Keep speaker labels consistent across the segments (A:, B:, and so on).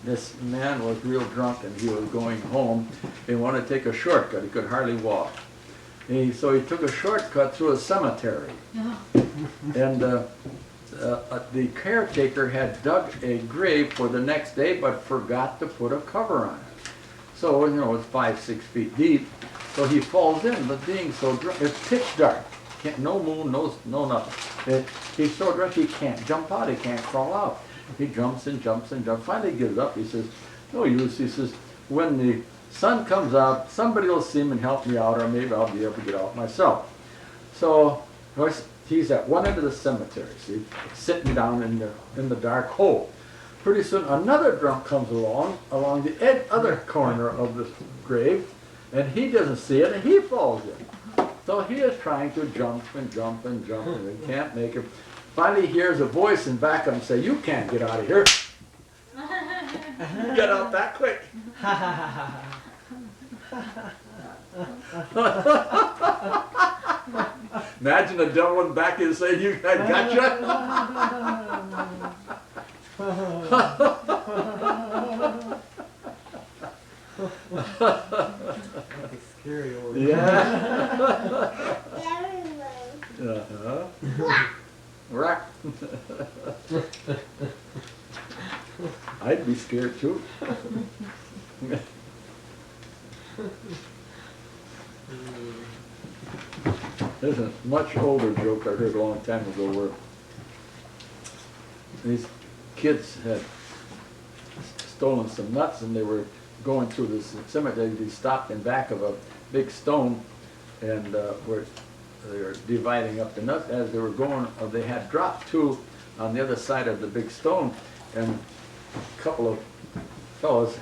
A: This man was real drunk and he was going home. He wanted to take a shortcut. He could hardly walk. So he took a shortcut through a cemetery. And the caretaker had dug a grave for the next day but forgot to put a cover on it. So, you know, it's 5-6 feet deep. So he falls in, but being so drunk, it's pitch dark. No moon, no nothing. He's so drunk he can't jump out, he can't crawl out. He jumps and jumps and jumps. Finally he gives up. He says, no use. He says, when the sun comes out, somebody will see him and help me out, or maybe I'll be able to get out myself. So, of course, he's at one end of the cemetery, see, sitting down in the dark hole. Pretty soon another drunk comes along the other corner of the grave, and he doesn't see it, and he falls in. So he is trying to jump and jump and jump, and he can't make it. Finally he hears a voice in back of him say, you can't get out of here. Get out that quick. Imagine the devil in back and saying, I gotcha.
B: That's a scary old.
A: Yeah. Right. I'd be scared too. There's a much older joke I heard a long time ago where these kids had stolen some nuts and they were going through this cemetery. They stopped in back of a big stone and where they were dividing up the nuts. As they were going, they had dropped two on the other side of the big stone, and a couple of fellows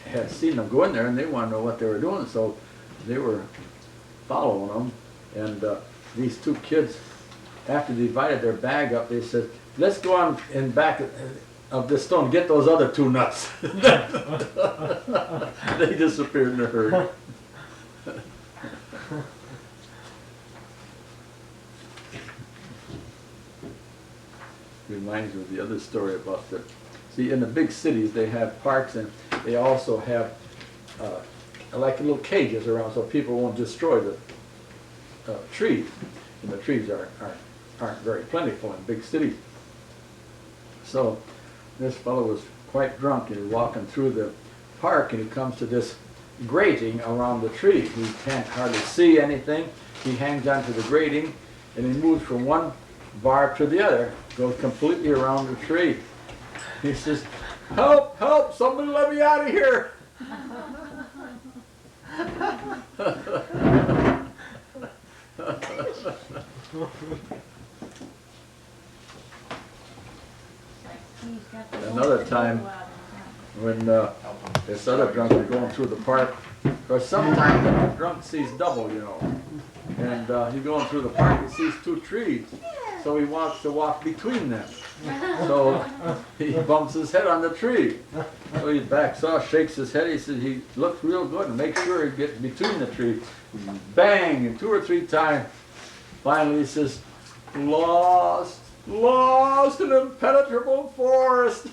A: had seen them go in there and they wanted to know what they were doing, so they were following them. And these two kids, after they divided their bag up, they said, let's go on in back of this stone, get those other two nuts. They disappeared in a hurry. Reminds me of the other story about the, see, in the big cities they have parks and they also have like little cages around so people won't destroy the trees. And the trees aren't very plentiful in big cities. So this fellow was quite drunk and he's walking through the park and he comes to this grating around the tree. He can't hardly see anything. He hangs onto the grating and he moves from one bar to the other, goes completely around the tree. He says, help, help, somebody let me out of here. Another time when this other drunk was going through the park, because sometimes the drunk sees double, you know, and he's going through the park, he sees two trees, so he wants to walk between them. So he bumps his head on the tree. So he backs off, shakes his head, he says he looks real good and makes sure he gets between the trees. Bang, and 2 or 3 times. Finally he says, lost, lost in impenetrable forest.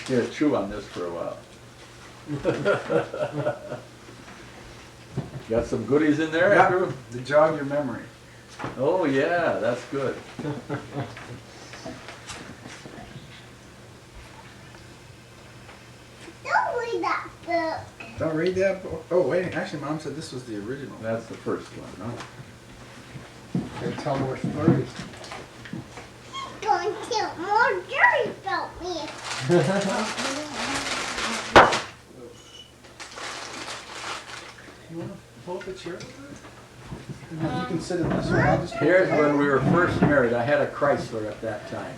A: Here, chew on this for a while. Got some goodies in there,
C: Yeah,
A: Andrew?
C: to jog your memory.
A: Oh yeah, that's good.
D: Don't read that book.
C: Don't read that book. Oh wait, actually Mom said this was the original.
A: That's the first one, huh?
B: They tell more stories.
D: He's going to tell more stories about me.
C: You want to pull up a chair? You can sit in this one. I'll just
A: Here's when we were first married. I had a Chrysler at that time.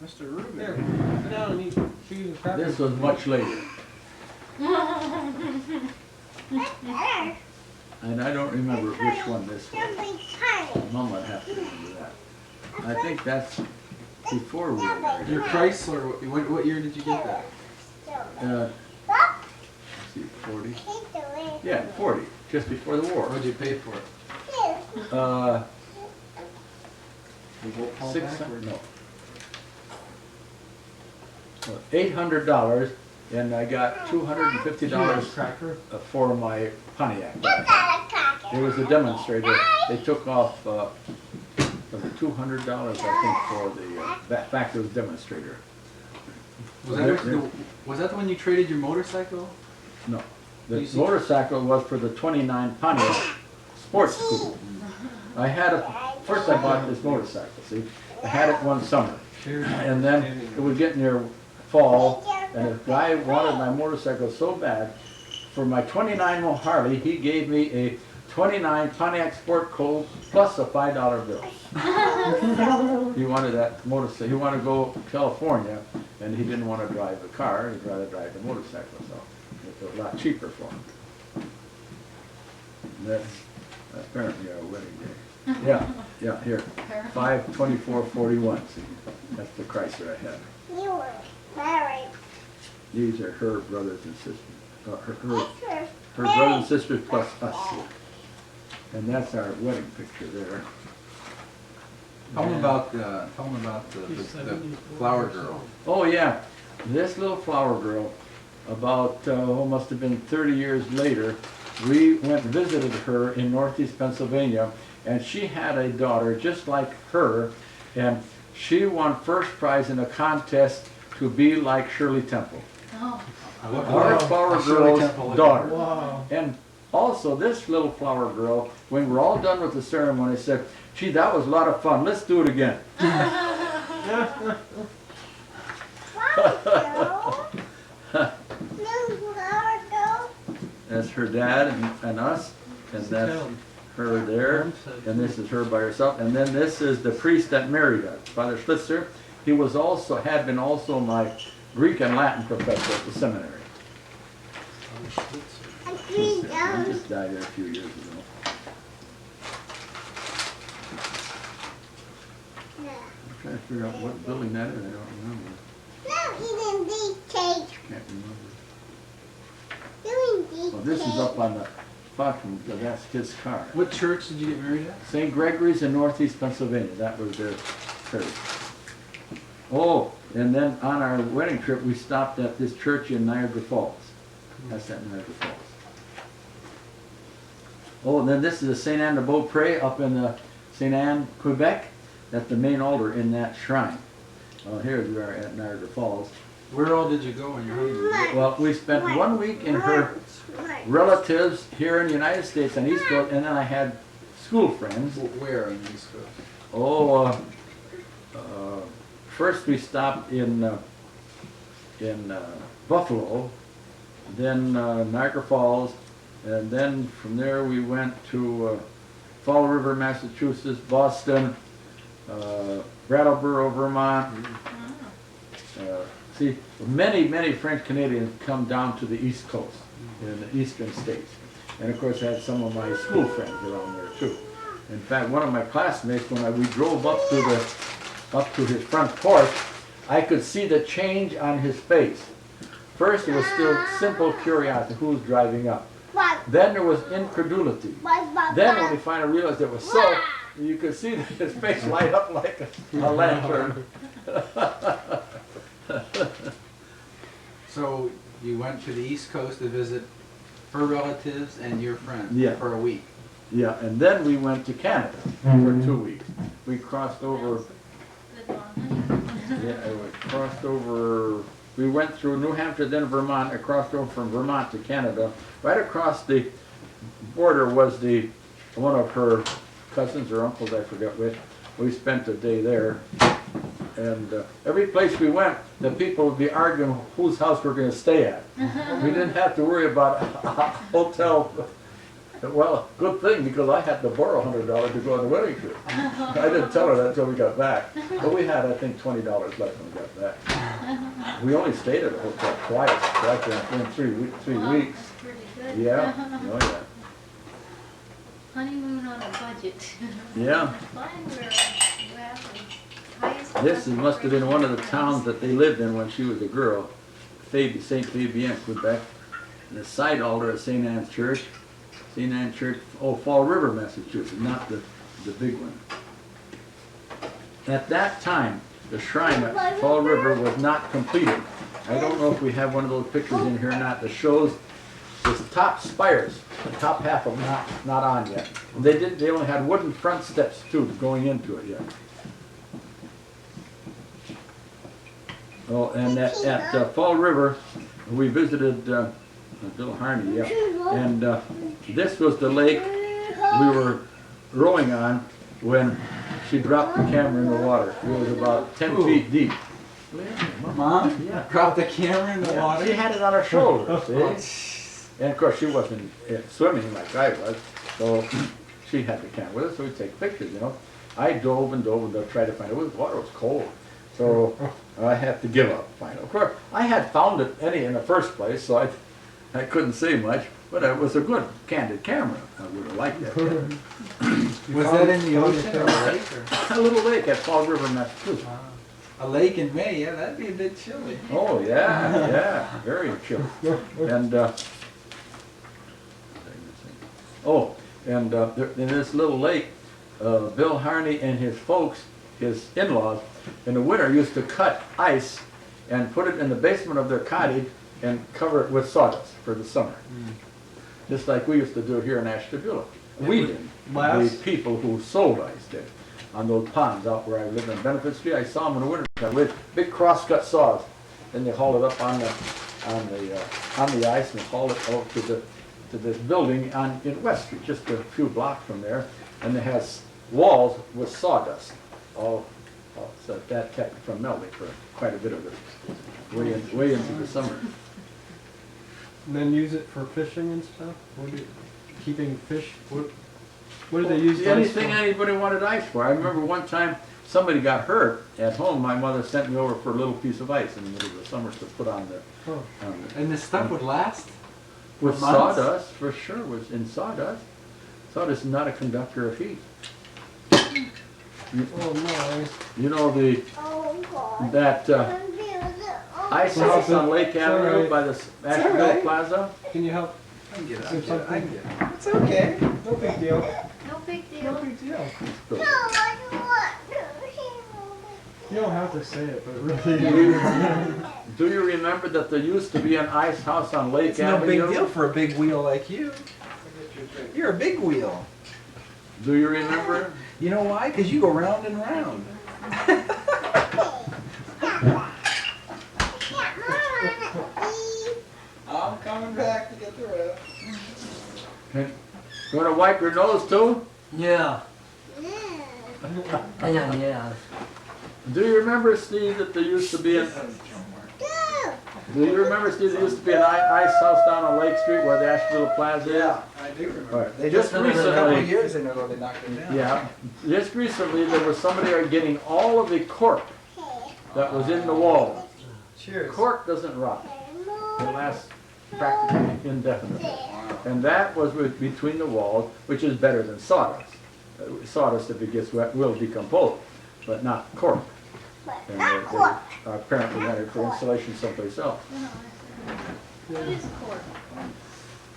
C: Mr. Rubin.
B: Here, sit down and eat cheese and crackers.
A: This was much later. And I don't remember which one this was. Mom would have to remember that. I think that's before we were married.
C: Your Chrysler, what year did you get that?
A: let's see, 40.
D: Take the way.
A: Yeah, 40, just before the war.
B: What'd you pay for it?
A: Uh,
B: The whole Paul
A: 600, no. $800, and I got $250
B: Cracker?
A: for my Pontiac.
D: You got a cracker.
A: It was a demonstrator. They took off, was it $200, I think, for the fact it was demonstrator.
B: Was that the one you traded your motorcycle?
A: No, the
B: You see-
A: motorcycle was for the 29 Pontiac Sports School. I had first I bought this motorcycle, see? I had it one summer. And then it was getting near fall, and a guy wanted my motorcycle so bad. For my 29 Harley, he gave me a 29 Pontiac Sport Colt plus a $5 bill. He wanted that motorcycle. He wanted to go to California, and he didn't want to drive the car. He'd rather drive the motorcycle, so it was a lot cheaper for him. And that's apparently our wedding day. Yeah, here, 5/24/41. See, that's the Chrysler I had.
D: You were married.
A: These are her brothers and sisters. Her
D: Pictures.
A: brothers and sisters plus us here. And that's our wedding picture there.
B: Tell them about the flower girl.
A: Oh yeah, this little flower girl, about must have been 30 years later, we went and visited her in Northeast Pennsylvania, and she had a daughter just like her, and she won first prize in a contest to be like Shirley Temple.
E: Oh.
A: Our flower
B: Shirley
A: girl's
B: Temple.
A: daughter.
C: Wow.
A: And also this little flower girl, when we're all done with the ceremony, said, "Gee, that was a lot of fun. Let's do it again."
D: Flower girl. Little flower girl.
A: That's her dad and us, and that's her there, and this is her by herself. And then this is the priest that married us, Father Schlitzer. He was also, had been also my Greek and Latin professor at the seminary.
D: And three
A: He
D: down.
A: just died a few years ago. I'm trying to figure out what building that is, I don't remember.
D: Now eating these cake.
A: Can't remember.
D: Doing these
A: Well, this is up on the platform, so that's his car.
B: What church did you get married at?
A: St. Gregory's in Northeast Pennsylvania, that was their church. Oh, and then on our wedding trip, we stopped at this church in Niagara Falls. That's at Niagara Falls. Oh, and then this is the St. Anne de Beaupré up in St. Anne, Quebec. That's the main altar in that shrine. Well, here we are at Niagara Falls.
B: Where all did you go on your honeymoon?
A: Well, we spent 1 week in her relatives here in the United States on East Coast, and then I had school friends.
B: Where on the East Coast?
A: Oh, first we stopped in Buffalo, then Niagara Falls, and then from there we went to Fall River, Massachusetts, Boston, Brattleboro, Vermont. See, many French Canadians come down to the East Coast, in the eastern states. And of course I had some of my school friends around there too. In fact, one of my classmates, when we drove up to his front porch, I could see the change on his face. First it was still simple curiosity, who's driving up. Then there was incredulity. Then when he finally realized it was so, you could see his face light up like a lantern.
B: So you went to the East Coast to visit her relatives and your friends
A: Yeah.
B: for a week.
A: Yeah, and then we went to Canada for 2 weeks. We crossed over, we went through New Hampshire, then Vermont, and crossed over from Vermont to Canada. Right across the border was one of her cousins or uncles, I forget which. We spent a day there. And every place we went, the people would be arguing whose house we're going to stay at. We didn't have to worry about a hotel. Well, good thing, because I had to borrow $100 to go on the wedding trip. I didn't tell her that until we got back. But we had, I think, $20 left when we got back. We only stayed at a hotel twice, so I think in 3 weeks.
E: Pretty good.
A: Yeah, oh yeah.
E: Honeymoon on a budget.
A: Yeah.
E: Fine, we're the highest.
A: This must have been one of the towns that they lived in when she was a girl. St. Fabien, Quebec, and the side altar at St. Anne's Church. St. Anne's Church, Fall River, Massachusetts, not the big one. At that time, the shrine at Fall River was not completed. I don't know if we have one of those pictures in here or not that shows the top spires, the top half of them not on yet. They only had wooden front steps too going into it yet. Oh, and at Fall River, we visited Bill Harney, yeah, and this was the lake we were rowing on when she dropped the camera in the water. It was about 10 feet deep.
B: Mom?
A: Yeah.
B: Dropped the camera in the water?
A: She had it on her shoulder, see? And of course she wasn't swimming like I was, so she had the camera with us, so we'd take pictures, you know. I dove and tried to find it. The water was cold, so I had to give up. Of course, I had found it in the first place, so I couldn't say much, but it was a good, candid camera. I would have liked that camera.
B: Was that in the ocean or a lake? Or?
A: A little lake at Fall River, Massachusetts.
B: A lake in May, yeah, that'd be a bit chilly.
A: Oh, yeah, very chilly. And, in this little lake, Bill Harney and his folks, his in-laws, in the winter used to cut ice and put it in the basement of their cottage and cover it with sawdust for the summer. Just like we used to do here in Ashtabula. We did. The people who sold ice did. On those ponds out where I lived on Benefit Street, I saw them in the winter time with big cross-cut saws. Then they hauled it up on the ice and hauled it out to this building in West Street, just a few blocks from there, and it has walls with sawdust. So that kept it from melting for quite a bit of it, way into the summer.
C: And then use it for fishing and stuff? Keeping fish? What do they use ice
A: Anything
C: for?
A: anybody wanted ice for. I remember one time somebody got hurt at home. My mother sent me over for a little piece of ice in the middle of the summer to put on the.
B: And this stuff would last?
A: With
B: for months?
A: sawdust, for sure. Was in sawdust. Sawdust is not a conductor of heat.
C: Oh no.
A: You know that ice house on Lake Avenue
C: right.
A: by the Asheville
B: right.
A: Plaza?
C: Can you help?
B: I can get it,
C: Say something.
B: It's okay.
C: No big deal.
E: No big
C: No
E: deal.
C: big deal.
D: No, I don't want to.
C: You don't have to say it, but really.
A: Do you remember that there used to be an ice house on Lake
B: It's no
A: Avenue?
B: big deal for a big wheel like you. You're a big wheel.
A: Do you remember?
B: You know why? Because you go round and round. I'm coming back to get the rest.
A: You want to wipe your nose too?
F: Yeah. Yeah.
A: Do you remember, Steve, that there used to be an... Do you remember, Steve, there used to be an ice house down on Lake Street where the Asheville Plaza is?
B: Yeah, I do remember.
A: Right.
B: They
A: Just
B: just finished a couple of
A: recently,
B: years ago they knocked it down.
A: yeah, just recently there was somebody getting all of the cork that was in the wall.
B: Cheers.
A: Cork doesn't rot. It lasts practically indefinitely. And that was between the walls, which is better than sawdust. Sawdust, if it gets wet, will decompose, but not cork. And they apparently had it for insulation someplace else.
E: What is cork?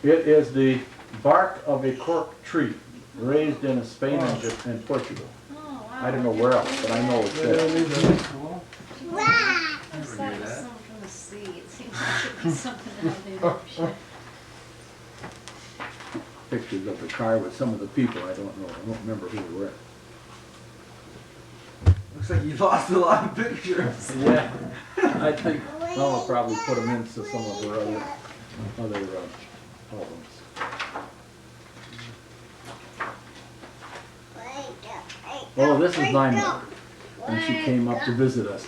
A: It is the bark of a cork tree raised in Spain and Portugal.
E: Oh, wow.
A: I don't know where else, but I know it's there.
E: I just thought it was something from the sea. It seems like it could be something out of the ocean.
A: Pictures of the car with some of the people. I don't know. I don't remember who they were.
B: Looks like you lost a lot of pictures.
A: Yeah, I think Mama probably put them into some of her other albums. Oh, this is my mother when she came up to visit us.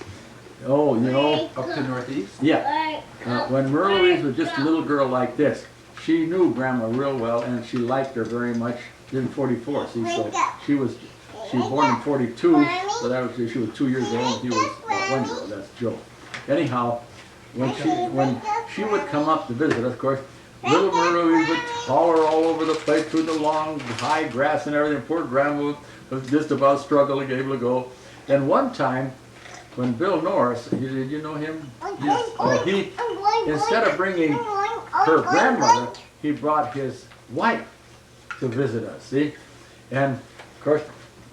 A: Oh, you know,
B: Up to northeast?
A: yeah. When Merle was just a little girl like this, she knew Grandma real well, and she liked her very much. In '44, see, so she was born in '42, so that was she was 2 years old, and he was 1 year old. That's Joe. Anyhow, when she would come up to visit us, of course, little Marie would holler all over the place through the long high grass and everything. Poor Grandma was just about struggling, able to go. Then one time, when Bill Norris, did you know him?
D: Yes.
A: Oh, he, instead of bringing her grandmother, he brought his wife to visit us, see? And of course,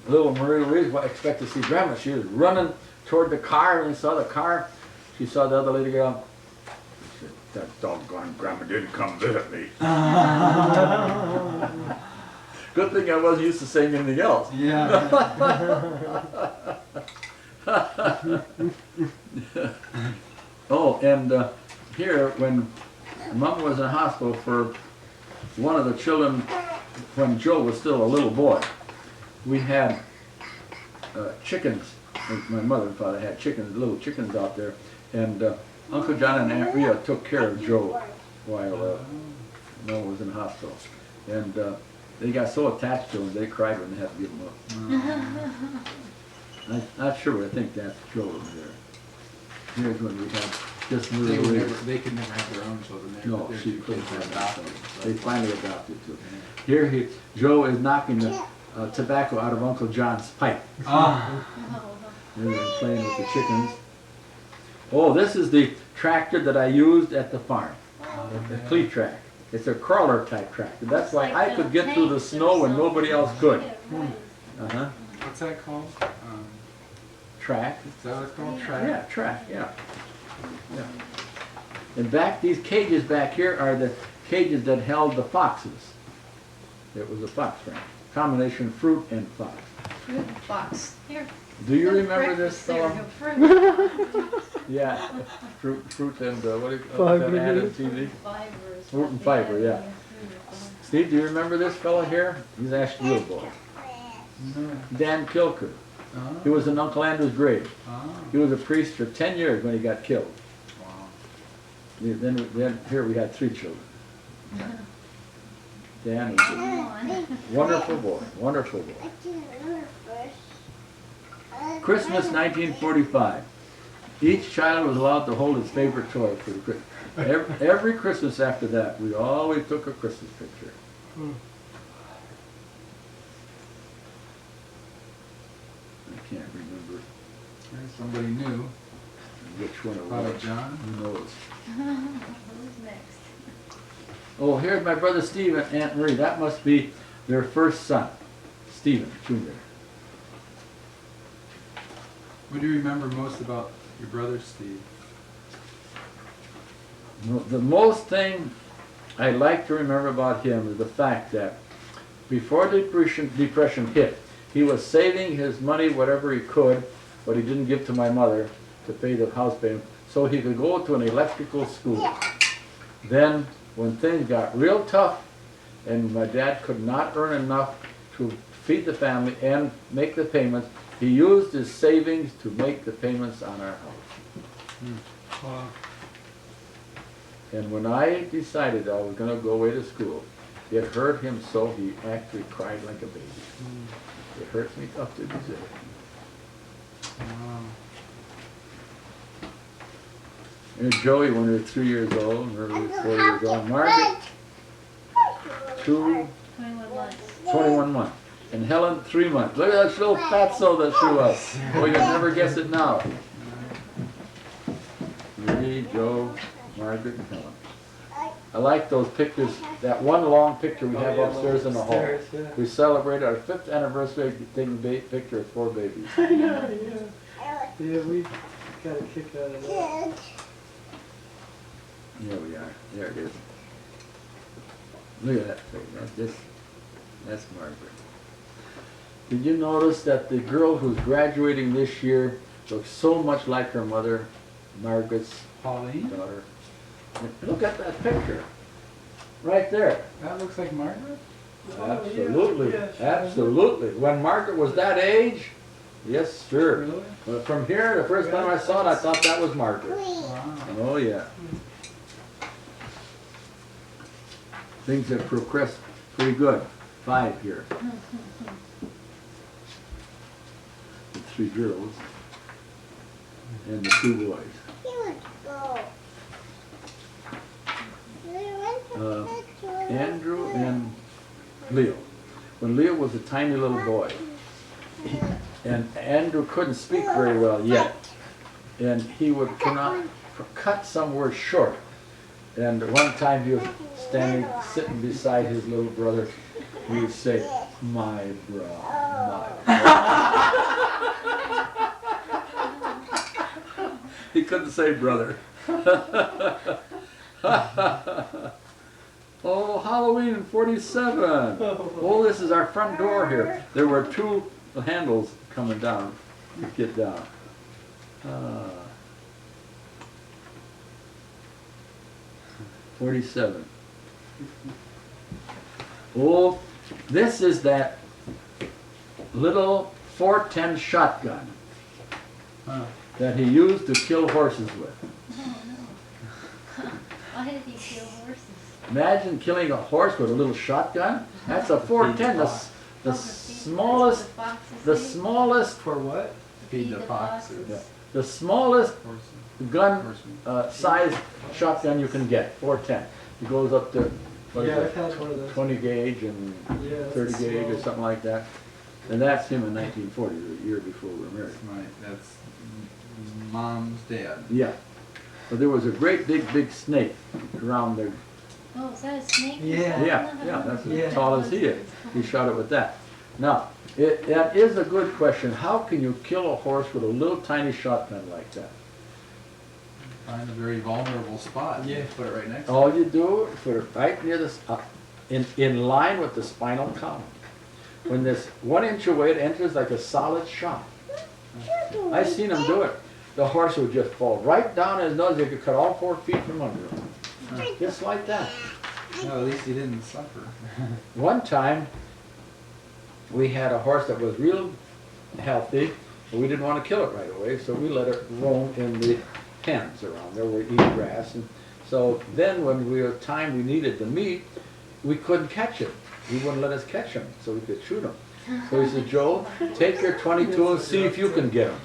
A: little Marie Louise expected to see Grandma. She was running toward the car and saw the car. She saw the other lady go, she said, that doggone Grandma didn't come visit me. Good thing I wasn't used to saying anything else.
B: Yeah.
A: Oh, and here, when Mom was in the hospital for one of the children, when Joe was still a little boy, we had chickens. My mother and father had chickens, little chickens out there, and Uncle John and Aunt Rhea took care of Joe while Mom was in the hospital. And they got so attached to him, they cried when they had to give him up. I'm not sure, but I think that's Joe over there. Here's when we had just
B: They,
A: little
B: would
A: Louise.
B: never, they could never have their own children.
A: No,
B: Their
A: she
B: two
A: couldn't
B: kids were
A: have
B: adopted.
A: adopted. They finally adopted too. Here Joe is knocking the tobacco out of Uncle John's pipe.
B: Ah.
A: And they're playing with the chickens. Oh, this is the tractor that I used at the farm. The cleat track. It's a crawler type tractor. That's why I could get through the snow when nobody else could. Uh-huh.
B: What's that called?
A: Track.
B: Is that what it's called? Track?
A: Yeah, track, yeah. Yeah. And back, these cages back here are the cages that held the foxes. It was a fox ranch. Combination fruit and fox.
E: Fruit box. Here.
A: Do you remember this
E: Breakfast
A: fellow?
E: cereal, fruit.
A: Yeah, fruit and what do you
C: Fiber.
A: that ad on TV?
E: Fiber is
A: Fruit
E: what
A: and
E: they
A: fiber,
E: had
A: yeah.
E: in the food.
A: Steve, do you remember this fellow here? He's actually a little boy.
B: No.
A: Dan Kilker.
B: Ah.
A: He was in Uncle Andrew's grave.
B: Ah.
A: He was a priest for 10 years when he got killed.
B: Wow.
A: Then here we had 3 children. Dan was
E: Come on.
A: a wonderful boy, wonderful boy. Christmas 1945. Each child was allowed to hold his favorite toy for the Christmas. Every Christmas after that, we always took a Christmas picture. I can't remember
B: There's somebody new.
A: which one it
B: Father
A: was.
B: John.
A: Who knows?
E: Who's next?
A: Oh, here's my brother Steve and Aunt Marie. That must be their first son, Stephen Jr.
B: What do you remember most about your brother Steve?
A: The most thing I like to remember about him is the fact that before depression hit, he was saving his money, whatever he could, but he didn't give to my mother to pay the house payment, so he could go to an electrical school. Then, when things got real tough, and my dad could not earn enough to feed the family and make the payments, he used his savings to make the payments on our house.
C: Wow.
A: And when I decided I was going to go away to school, it hurt him so he actually cried like a baby. It hurts me up to this day.
B: Wow.
A: And Joey, when we were 3 years old, and we were 4 years old. Margaret,
E: 21 months.
A: 21 months. And Helen, 3 months. Look at that little fatso that she was. Oh, you'll never guess it now. Me, Joe, Margaret, and Helen. I like those pictures, that one long picture we have upstairs in the hall.
C: Upstairs, yeah.
A: We celebrated our 5th anniversary taking a picture of 4 babies.
C: I know, yeah. Yeah, we got a kick out of that.
A: Here we are. There it is. Look at that thing. That's Margaret. Did you notice that the girl who's graduating this year looks so much like her mother, Margaret's
B: Pauline?
A: daughter? Look at that picture. Right there.
B: That looks like Margaret?
A: Absolutely.
C: yeah, sure.
A: Absolutely. When Margaret was that age, yes, sure.
B: Really?
A: But from here, the first time I saw it, I thought that was Margaret.
B: Wow.
A: Oh, yeah. Things have progressed pretty good. 5 here. The 3 girls and the 2 boys. Andrew and Leo. When Leo was a tiny little boy, and Andrew couldn't speak very well yet, and he would cut some words short. And one time he was sitting beside his little brother, he would say, "My bra, my bra." He couldn't say brother. Oh, Halloween in 47. Oh, this is our front door here. There were two handles coming down. Get down. 47. Oh, this is that little 410 shotgun that he used to kill horses with.
E: Oh, no. Why did he kill horses?
A: Imagine killing a horse with a little shotgun. That's a 410, the smallest, the smallest,
C: For what?
B: Feed the foxes.
A: yeah, the smallest
B: Horses.
A: gun size shotgun you can get. 410. It goes up to what is
C: Yeah, I've
A: it,
C: had one of those.
A: 20 gauge and
C: Yeah, that's
A: 30 gauge or
C: small.
A: something like that. And that's him in 1940, the year before we were married.
B: Right, that's Mom's dad.
A: Yeah. But there was a great big snake around there.
E: Oh, is that a snake?
C: Yeah.
A: Yeah, that's
C: Yeah.
A: as tall as he is. He shot it with that. Now, that is a good question. How can you kill a horse with a little tiny shotgun like that?
B: Find a very vulnerable spot.
C: Yeah.
B: Put it right next to
A: All you do, put it right near the, in line with the spinal column. When this 1 inch away, it enters like a solid shot. I seen him do it. The horse would just fall right down his nose. They could cut all 4 feet from under him. Just like that.
B: Well, at least he didn't suffer.
A: One time, we had a horse that was real healthy, but we didn't want to kill it right away, so we let it roam in the pens around there where it eat grass. And so then when we were time we needed the meat, we couldn't catch it. He wouldn't let us catch him, so we could shoot him. So he said, "Joe, take your 22 and see if you can get him."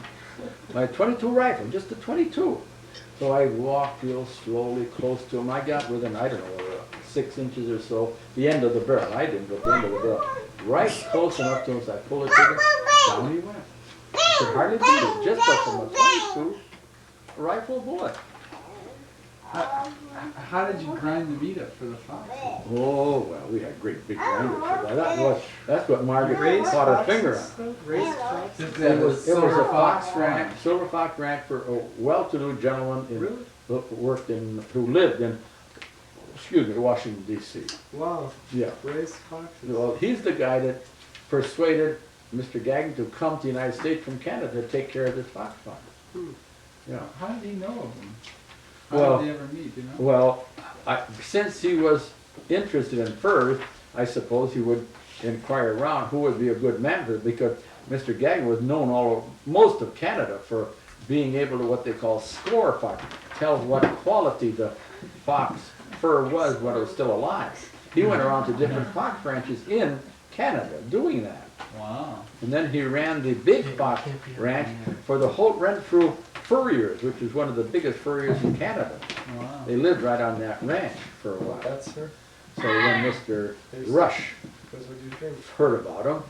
A: My 22 rifle, just a 22. So I walked real slowly close to him. I got within, I don't know, 6 inches or so, the end of the barrel. I didn't, but the end of the barrel. Right close enough to him, so I pulled the trigger, down he went. I could hardly beat it, just from a 22 rifle bullet.
B: How did you grind the meat up for the foxes?
A: Oh, well, we had great big grinders for that. That's what Margaret
C: Raised
A: caught her
C: foxes,
A: finger on.
C: though? Raised foxes?
B: It was
A: It was
B: Silver
A: a
B: Fox
A: fox
B: Ranch.
A: ranch, Silver Fox Ranch for a well-to-do gentleman
C: Really?
A: who lived in, Washington D.C.
C: Wow.
A: Yeah.
C: Raised foxes.
A: Well, he's the guy that persuaded Mr. Gagnon to come to the United States from Canada to take care of this fox farm. Yeah.
B: How did he know of them? How
A: Well-
B: did they ever meet, you know?
A: Well, since he was interested in furs, I suppose he would inquire around who would be a good man for it, because Mr. Gagnon was known most of Canada for being able to what they call score fox, tell what quality the fox fur was when it was still alive. He went around to different fox ranches in Canada doing that.
B: Wow.
A: And then he ran the big fox ranch for the Holt Renfrew Furriers, which is one of the biggest furriers in Canada.
B: Wow.
A: They lived right on that ranch for a while.
C: That's her.
A: So when Mr. Rush
C: That's what you think.
A: heard about him,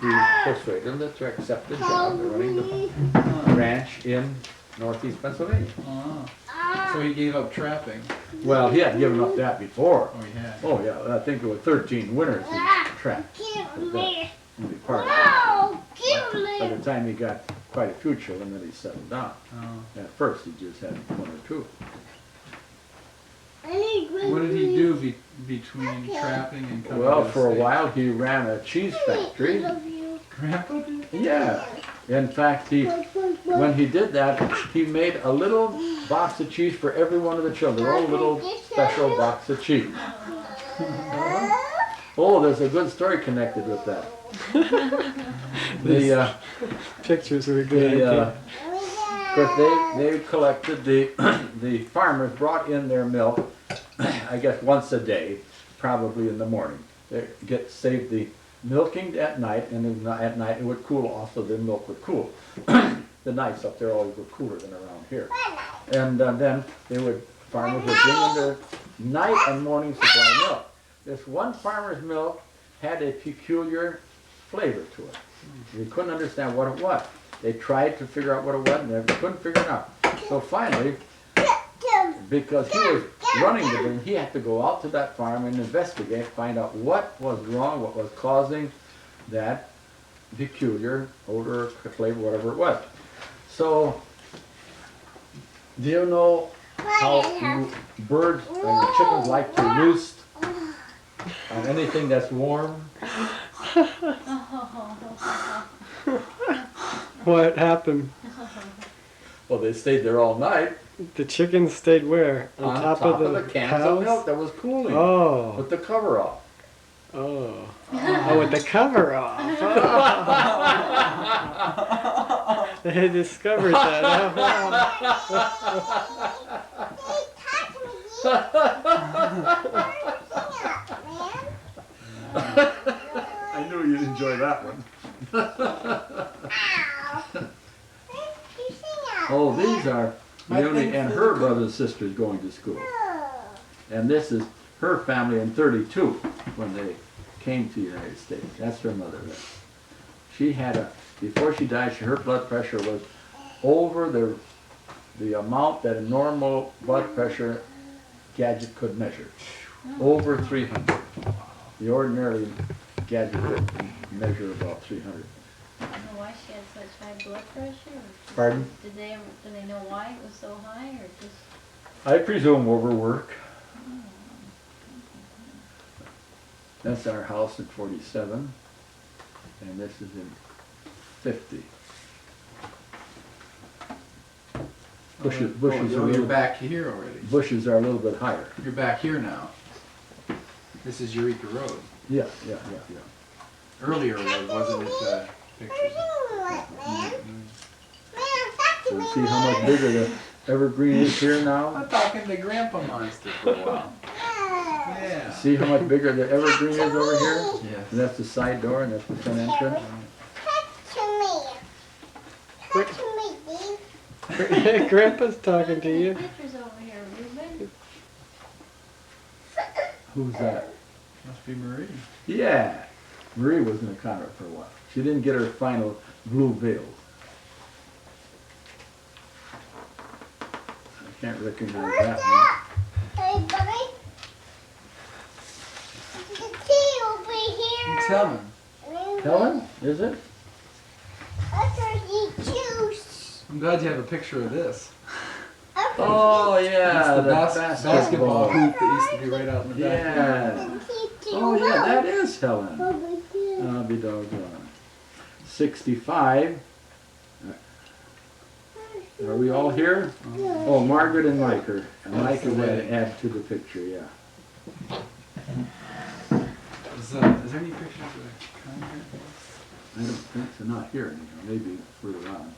A: he persuaded him to accept the job of running the ranch in northeast Pennsylvania.
B: Wow. So he gave up trapping.
A: Well, he had given up that before.
B: Oh, he had.
A: Oh yeah, I think it was 13 winters he trapped.
D: Give me.
A: Only part.
D: No, give
A: By
D: me.
A: the time he got quite a few children, then he settled down.
B: Oh.
A: At first, he just had 1 or 2.
D: I need
B: What did he do between trapping and coming
A: Well,
B: to the
A: for a
B: States?
A: while, he ran a cheese factory.
B: Grandpa did?
A: Yeah. In fact, when he did that, he made a little box of cheese for every one of the children, a little special box of cheese. Oh, there's a good story connected with that. The,
C: Pictures are a good idea.
A: of course, they collected, the farmers brought in their milk, I guess once a day, probably in the morning. They saved the milking at night, and then at night it would cool off, so the milk would cool. The nights up there always were cooler than around here. And then farmers would bring in their night and morning supply of milk. This one farmer's milk had a peculiar flavor to it. They couldn't understand what it was. They tried to figure out what it was, and they couldn't figure it out. So finally, because he was running the thing, he had to go out to that farm and investigate, find out what was wrong, what was causing that peculiar odor, flavor, whatever it was. So, do you know how birds and chickens like to roost on anything that's warm?
C: What happened?
A: Well, they stayed there all night
C: The chickens stayed where?
A: on top of the cans of milk that was cooling
C: Oh.
A: with the cover off.
C: Oh. Oh, with the cover off. They discovered that.
A: I knew you'd enjoy that one. Oh, these are Leonie and her brothers and sisters going to school. And this is her family in 32 when they came to the United States. That's her mother there. She had before she died, her blood pressure was over the amount that a normal blood pressure gadget could measure. Over 300. The ordinary gadget would measure about 300.
E: I don't know why she had such high blood pressure. Or
A: Pardon?
E: Did they know why it was so high, or just?
A: I presume overwork. That's our house in 47, and this is in 50. Bushes are a
B: You're
A: little,
B: back here already.
A: bushes are a little bit higher.
B: You're back here now. This is Eureka Road.
A: Yeah.
B: Earlier wasn't it pictures?
A: So you see how much bigger the evergreen is here now?
B: I'm talking to Grandpa Monster for a while. Yeah.
A: See how much bigger the evergreen is over here?
B: Yes.
A: And that's the side door and that's the front entrance.
C: Grandpa's talking to you.
E: Pictures over here, Ruben.
A: Who's that?
B: Must be Marie.
A: Yeah. Marie was in a convent for a while. She didn't get her final blue veil. I can't recognize that one.
D: Hey, buddy. The tea over here.
B: It's Helen.
A: Helen, is it?
D: That's where you choose.
B: I'm glad you have a picture of this.
A: Oh yeah,
B: It's the
A: the
B: basketball hoop that used to be right out in the back.
A: Yeah. Oh yeah, that is Helen. I'll be doggone. 65. Are we all here? Oh, Margaret and Mike are. And Mike is going to add to the picture, yeah.
B: Is there any pictures of Conrad?
A: I don't think so, not here anymore, maybe further on.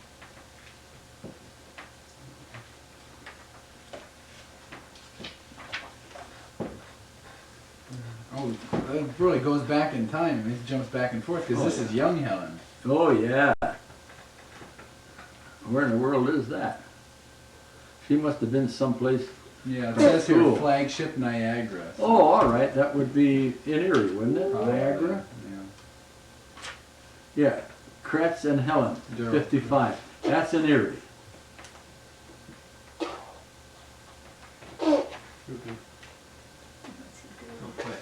B: Oh, that really goes back in time. It jumps back and forth because this is young Helen.
A: Oh yeah. Where in the world is that? She must have been someplace.
B: Yeah, it says here
A: Cool.
B: flagship Niagara.
A: Oh, all right, that would be in Erie, wouldn't it?
B: Probably,
A: Niagara?
B: Yeah.
A: Yeah, Kretz and Helen,
B: Durham.
A: 55. That's in Erie.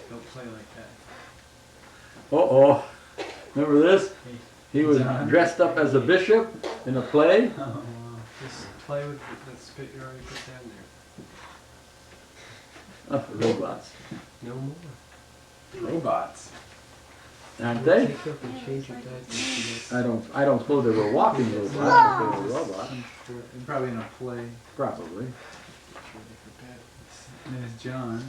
C: Don't play like that.
A: Uh-oh. Remember this? He was
B: John.
A: dressed up as a bishop in a play.
B: Oh,
C: Just play with that spit you already put down there.
A: Oh, robots.
C: No more.
B: robots.
A: Aren't they?
C: Take up and change it back.
A: I don't suppose they were walking robots, but they were robots.
B: Probably in a play.
A: Probably.
B: There's John.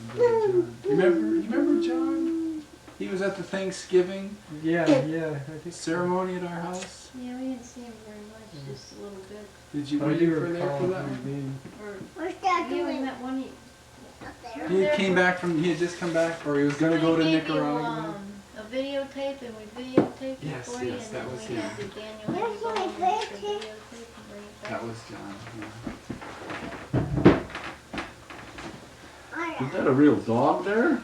B: My brother John. You remember John? He was at the Thanksgiving
C: Yeah, I think
B: ceremony at our house.
E: Yeah, we didn't see him very much, just a little bit.
B: Did you
C: I
B: were
C: do
B: you for there
C: recall
B: for that
C: him
B: one?
C: being.
E: Or,
D: Where's Dad
E: yeah, we
D: doing?
E: met one,
D: Up there.
B: He came back from. He had just come back, or he was going to go to
E: Somebody gave you,
B: Nicaragua.
E: a videotape, and we videotaped it
B: Yes,
E: for you,
B: yes,
E: and
B: that
E: then
B: was
E: we
B: him.
E: had the Daniel
D: Yes,
E: Hagee
D: my
E: Ball and the
D: videotape.
E: videotape and bring it back.
B: That was John. Yeah.
A: Is that a real dog there?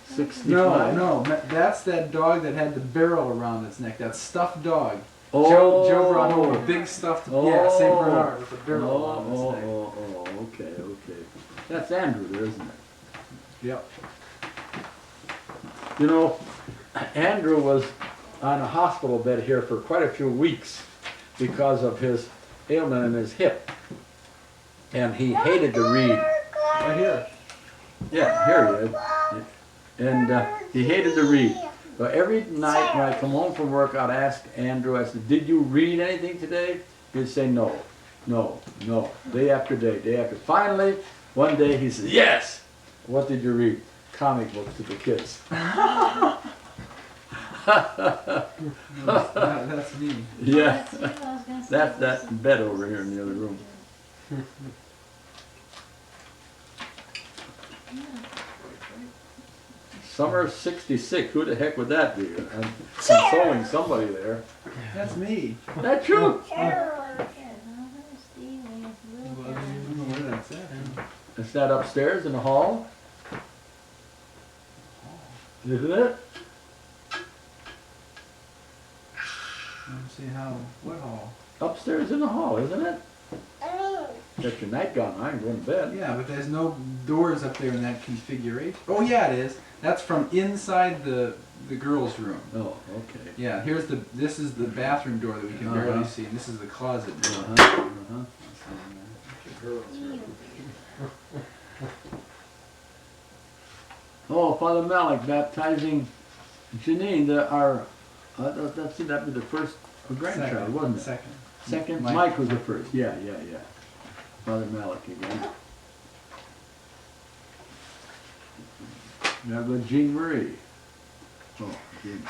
A: 65?
B: No, that's that dog that had the barrel around its neck. That stuffed dog. Joe brought home a big stuffed, yeah, St. Bernard with a barrel on its neck.
A: Okay. That's Andrew there, isn't it?
B: Yep.
A: You know, Andrew was on a hospital bed here for quite a few weeks because of his ailment in his hip. And he hated to read.
C: Right here.
A: Yeah, here he is. And he hated to read. So every night when I come home from work, I'd ask Andrew, I said, did you read anything today? He'd say no, day after day, day after. Finally, one day he said, yes! What did you read? Comic books to the kids.
B: That's me.
A: Yeah,
E: That's you, I was gonna say.
A: that's that bed over here in the other room. Summer '66, who the heck would that be? I'm consoling somebody there.
B: That's me.
A: That's true.
E: Yeah, no, that was Steve when he was a little
B: Well, I
E: guy.
B: don't know where that's at.
A: Is that upstairs in the hall? Isn't it?
B: Let's see how, what hall?
A: Upstairs in the hall, isn't it? Got your nightgown on, going to bed.
B: Yeah, but there's no doors up there in that configuration. Oh yeah, it is. That's from inside the girls' room.
A: Oh, okay.
B: Yeah, this is the bathroom door that we can barely
A: Uh-huh.
B: see, and this is the closet door.
A: Oh, Father Malik baptizing Janine, that'd be the first grandchild,
B: Second,
A: wasn't it?
B: Second.
A: Second?
B: Mike.
A: Mike was the first, yeah. Father Malik again. Now go Jean Marie. Oh, Jean.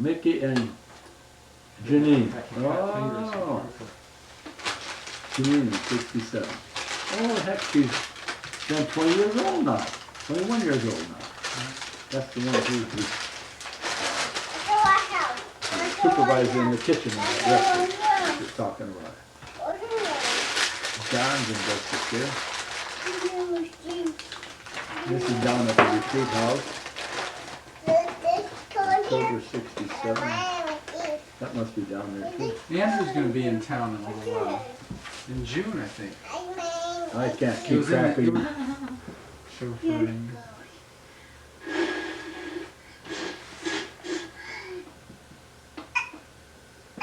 A: Mickey and Janine. Oh, Janine, 67. Oh, heck, she's then 20 years old now. 21 years old now. That's the one who's supervisor in the kitchen in that restaurant you're talking about. John's in justice there. This is down at the retreat house, October 67. That must be down there too.
B: Andrew's gonna be in town in a little while. In June, I think.
A: I can't
B: It
A: keep
B: was
A: track of
B: in the-
A: you.
B: Chauffeuring.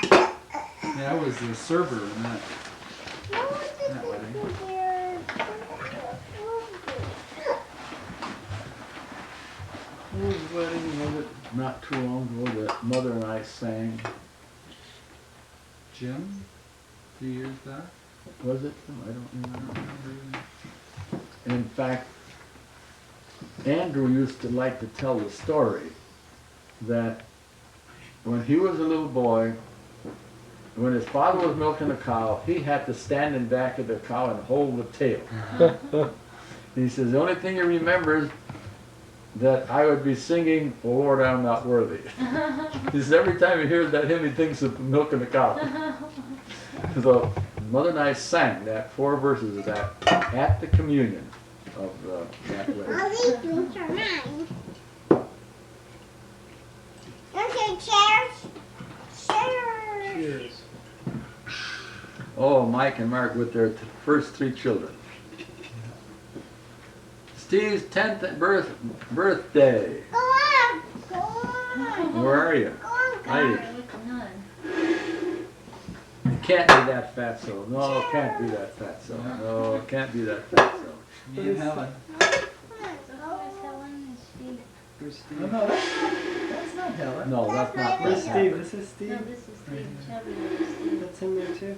B: Yeah, I was the server in that wedding.
A: Whose wedding was it? Not too long ago that Mother and I sang.
B: Jim? A few years back?
A: Was it? I don't remember. In fact, Andrew used to like to tell the story that when he was a little boy, when his father was milking a cow, he had to stand in back of the cow and hold the tail. He says the only thing he remembers that I would be singing, "Oh Lord, I'm not worthy." He says every time he hears that hymn, he thinks of milking a cow. So Mother and I sang that 4 verses of that at the communion of that wedding.
D: All these drinks are mine. Okay, cheers. Cheers.
C: Cheers.
A: Oh, Mike and Mark with their first 3 children. Steve's 10th birthday.
D: Go on. Go on.
A: Where are you?
D: Go on.
A: Hi.
E: With the nun.
A: It can't be that fatso. No, it can't be that fatso. No, it can't be that fatso.
B: Me and Helen.
E: So where's Helen? Is she?
B: Where's Steve?
C: Oh, no, that's not Helen.
A: No, that's not
C: Where's
A: that.
C: Steve? This is
E: No,
C: Steve.
E: this is Steve Chubby. This is Steve.
C: That's him there too.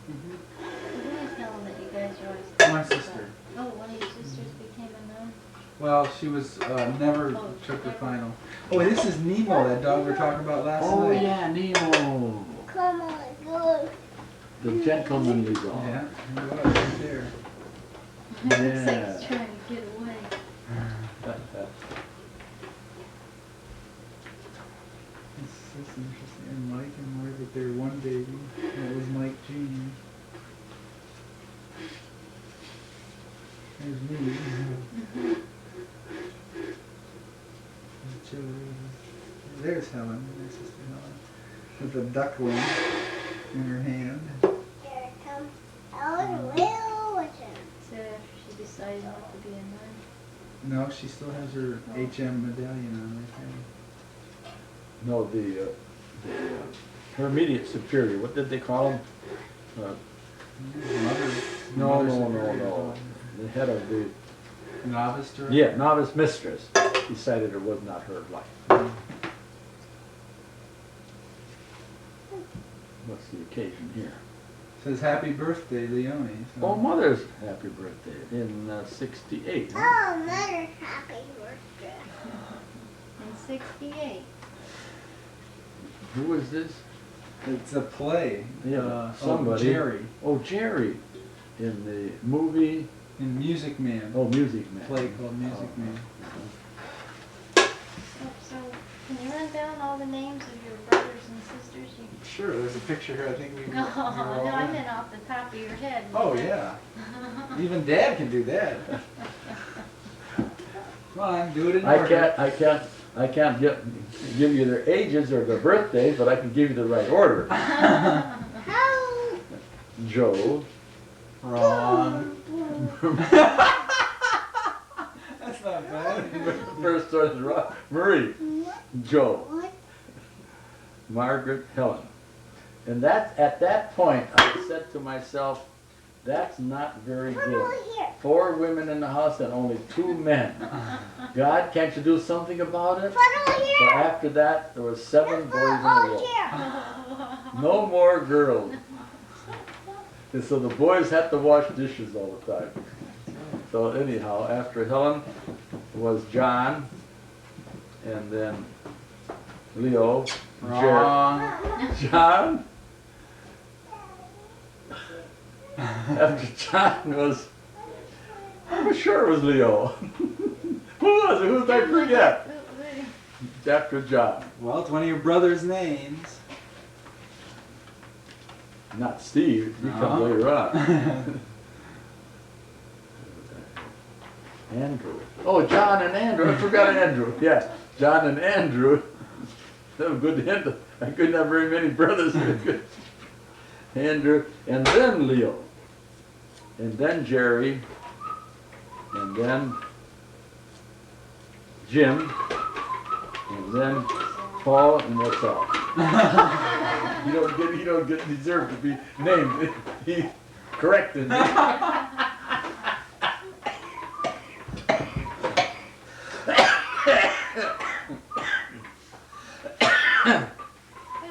E: Who is Helen that you guys are always
B: My
E: talking
B: sister.
E: about? Oh, one of your sisters became a nun?
B: Well, she was never took her final. Oh, this is Nemo, that dog we were talking about last
A: Oh
B: night.
A: yeah, Nemo.
D: Come on. Go.
A: The gentlemanly dog.
B: Yeah, he was right there.
E: Looks like
A: Yeah.
E: he's trying to get away.
B: That's interesting. And Mike and Margaret, they were one baby. That was Mike Jr. There's me. Joe. There's Helen, there's Sister Helen, with a duck wing in her hand.
D: Here comes Ellen Wilson.
E: So she decided not to be a nun.
B: No, she still has her HM medallion on right there.
A: No, her immediate superior, what did they call him?
B: Mother,
A: No,
B: Mother
A: no, no,
B: Superior.
A: no. The head of the,
B: Novice director?
A: yeah, novice mistress decided it was not her life. What's the occasion here?
B: Says happy birthday, Leonie. So.
A: Oh, Mother's happy birthday in 68. Huh?
D: Oh, Mother's happy birthday.
E: In 68.
A: Who was this?
B: It's a play.
A: Yeah,
B: Oh,
A: somebody.
B: Jerry
A: Oh, Jerry in the movie.
B: in Music Man.
A: Oh, Music Man.
B: Play called Music Man.
E: So can you run down all the names of your brothers and sisters? You...
B: Sure, there's a picture here. I think we.
E: No, no, I meant off the top of your head.
B: Oh yeah. Even Dad can do that. Come on, do it in order.
A: I can't give you their ages or their birthdays, but I can give you the right order.
D: How?
A: Joe.
B: Wrong. That's not bad.
A: First one is Marie. Joe.
D: What?
A: Margaret, Helen. And at that point, I said to myself, that's not very
D: Come
A: good.
D: over here.
A: 4 women in the house and only 2 men. God, can't you do something about it?
D: Put over
A: So
D: here.
A: after that, there were 7 boys in a
D: Over
A: row.
D: here.
A: No more girls. And so the boys had to wash dishes all the time. So anyhow, after Helen was John, and then Leo,
B: Wrong.
A: John. After John was, I'm sure it was Leo. Who was it? Who did I forget? After John.
B: Well, it's one of your brother's names.
A: Not Steve, he comes
B: No.
A: later on. Andrew. Oh, John and Andrew. I forgot Andrew. Yeah, John and Andrew. That was a good hint. I couldn't have very many brothers. Andrew, and then Leo, and then Jerry, and then Jim, and then Paul, and that's all. You don't get deserve to be named. He corrected me.
E: But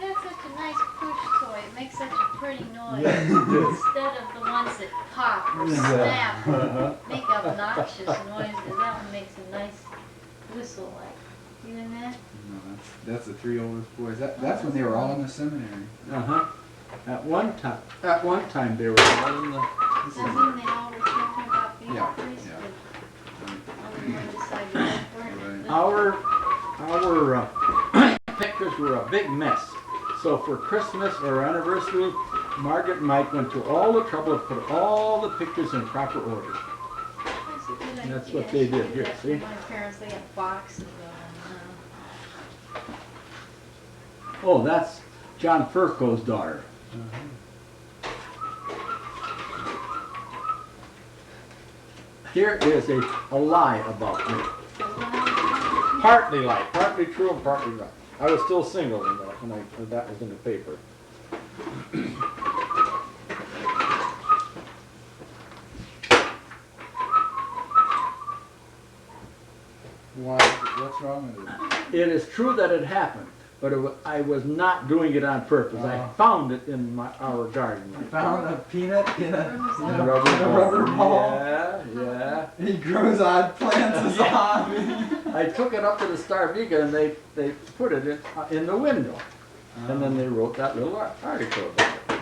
E: that's such a nice push toy. It makes such a pretty noise.
A: Yes, it is.
E: Instead of the ones that pop or snap or make obnoxious noises. That one makes a nice whistle like. You in that?
B: No, that's the 3 oldest boys. That's when they were all in the seminary.
A: At one time they were all in the.
E: Does that mean they all were thinking about being
B: Yeah,
E: a priest?
B: yeah.
E: But only one decided to go for it.
A: Our pictures were a big mess. So for Christmas or anniversary, Margaret and Mike went to all the trouble to put all the pictures in proper order.
E: That's a good idea.
A: That's what they did. Here,
E: That's
A: see?
E: My parents, they have boxes of them.
A: Oh, that's John Furco's daughter. Here is a lie about me. Partly lie, partly true and partly not. I was still single when that was in the paper.
B: Why? What's wrong with it?
A: It is true that it happened, but I was not doing it on purpose. I
B: Oh.
A: found it in our garden.
B: You found a peanut in a
A: Rubber
B: ball.
A: Yeah, yeah.
B: He grows odd plants as a hobby.
A: I took it up to the Star Beacon and they put it in the window. And then they wrote that little article about it.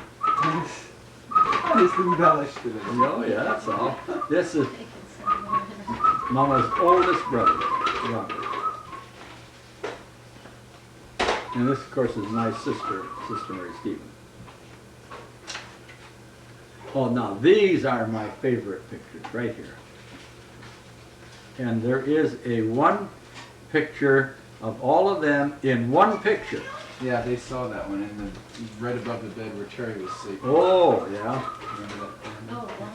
B: I just embellished it.
A: Oh yeah, that's all. This is Mama's oldest brother, Robert. And this, of course, is my sister, Sister Mary Stephen. Oh, now these are my favorite pictures right here. And there is one picture of all of them in one picture.
B: Yeah, they saw that one in the right above the bed where Terry was sleeping.
A: Oh, yeah.
B: Remember that?
E: Oh, wow.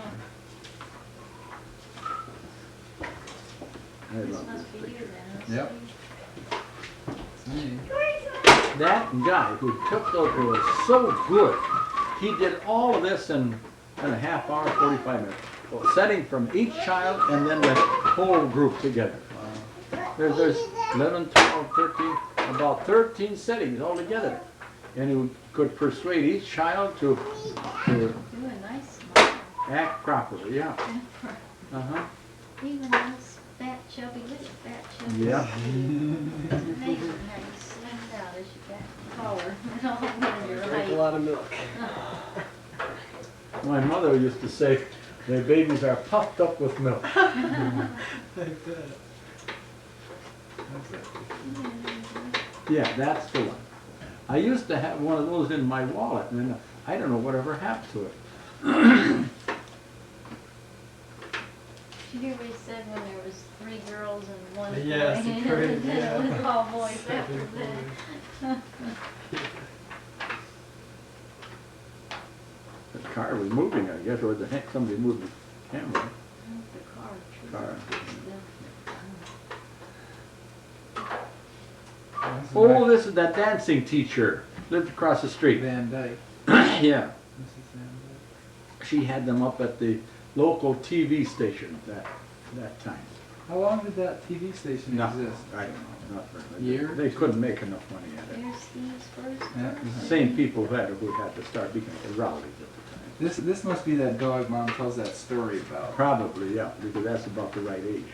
A: I
E: This
A: love
E: must
A: this
E: be you
A: picture.
E: then. Huh,
B: Yep.
E: Steve?
B: It's me.
A: That guy who took those was so good. He did all of this in a half hour, 45 minutes. Well, setting from each child and then the whole group together. There's 11, 12, 13, about 13 settings altogether. And he could persuade each child to
E: Do a nice smile.
A: act properly, yeah. Uh-huh.
E: Even those fat, chubby, little fat, chubby.
A: Yeah.
E: It's amazing how you slimmed out as you got taller. And all when you're
C: Drink a
E: height.
C: lot of milk.
A: My mother used to say, their babies are puffed up with milk.
C: Like that.
A: Yeah, that's the one. I used to have one of those in my wallet, and I don't know whatever happened to it.
E: Did you hear what he said when there was 3 girls and 1 boy?
C: Yes, he created,
E: And
C: yeah.
E: it was all boys after that.
A: The car was moving, I guess, or somebody moved the camera.
E: The car.
A: Car.
B: This is
A: Oh,
B: my
A: this is that dancing teacher, lived across the street.
B: Van Dyke.
A: Yeah,
B: Mrs. Van Dyke.
A: she had them up at the local TV station at that time.
B: How long did that TV station
A: Nothing.
B: exist?
A: I don't know, not very much.
B: Years?
A: They couldn't make enough money at it.
E: There's Steve's first.
B: Yeah.
E: person.
A: Same people who had to start becoming rowdies at the time.
B: This must be that dog Mom tells that story about.
A: Probably, yeah, because that's about the right age.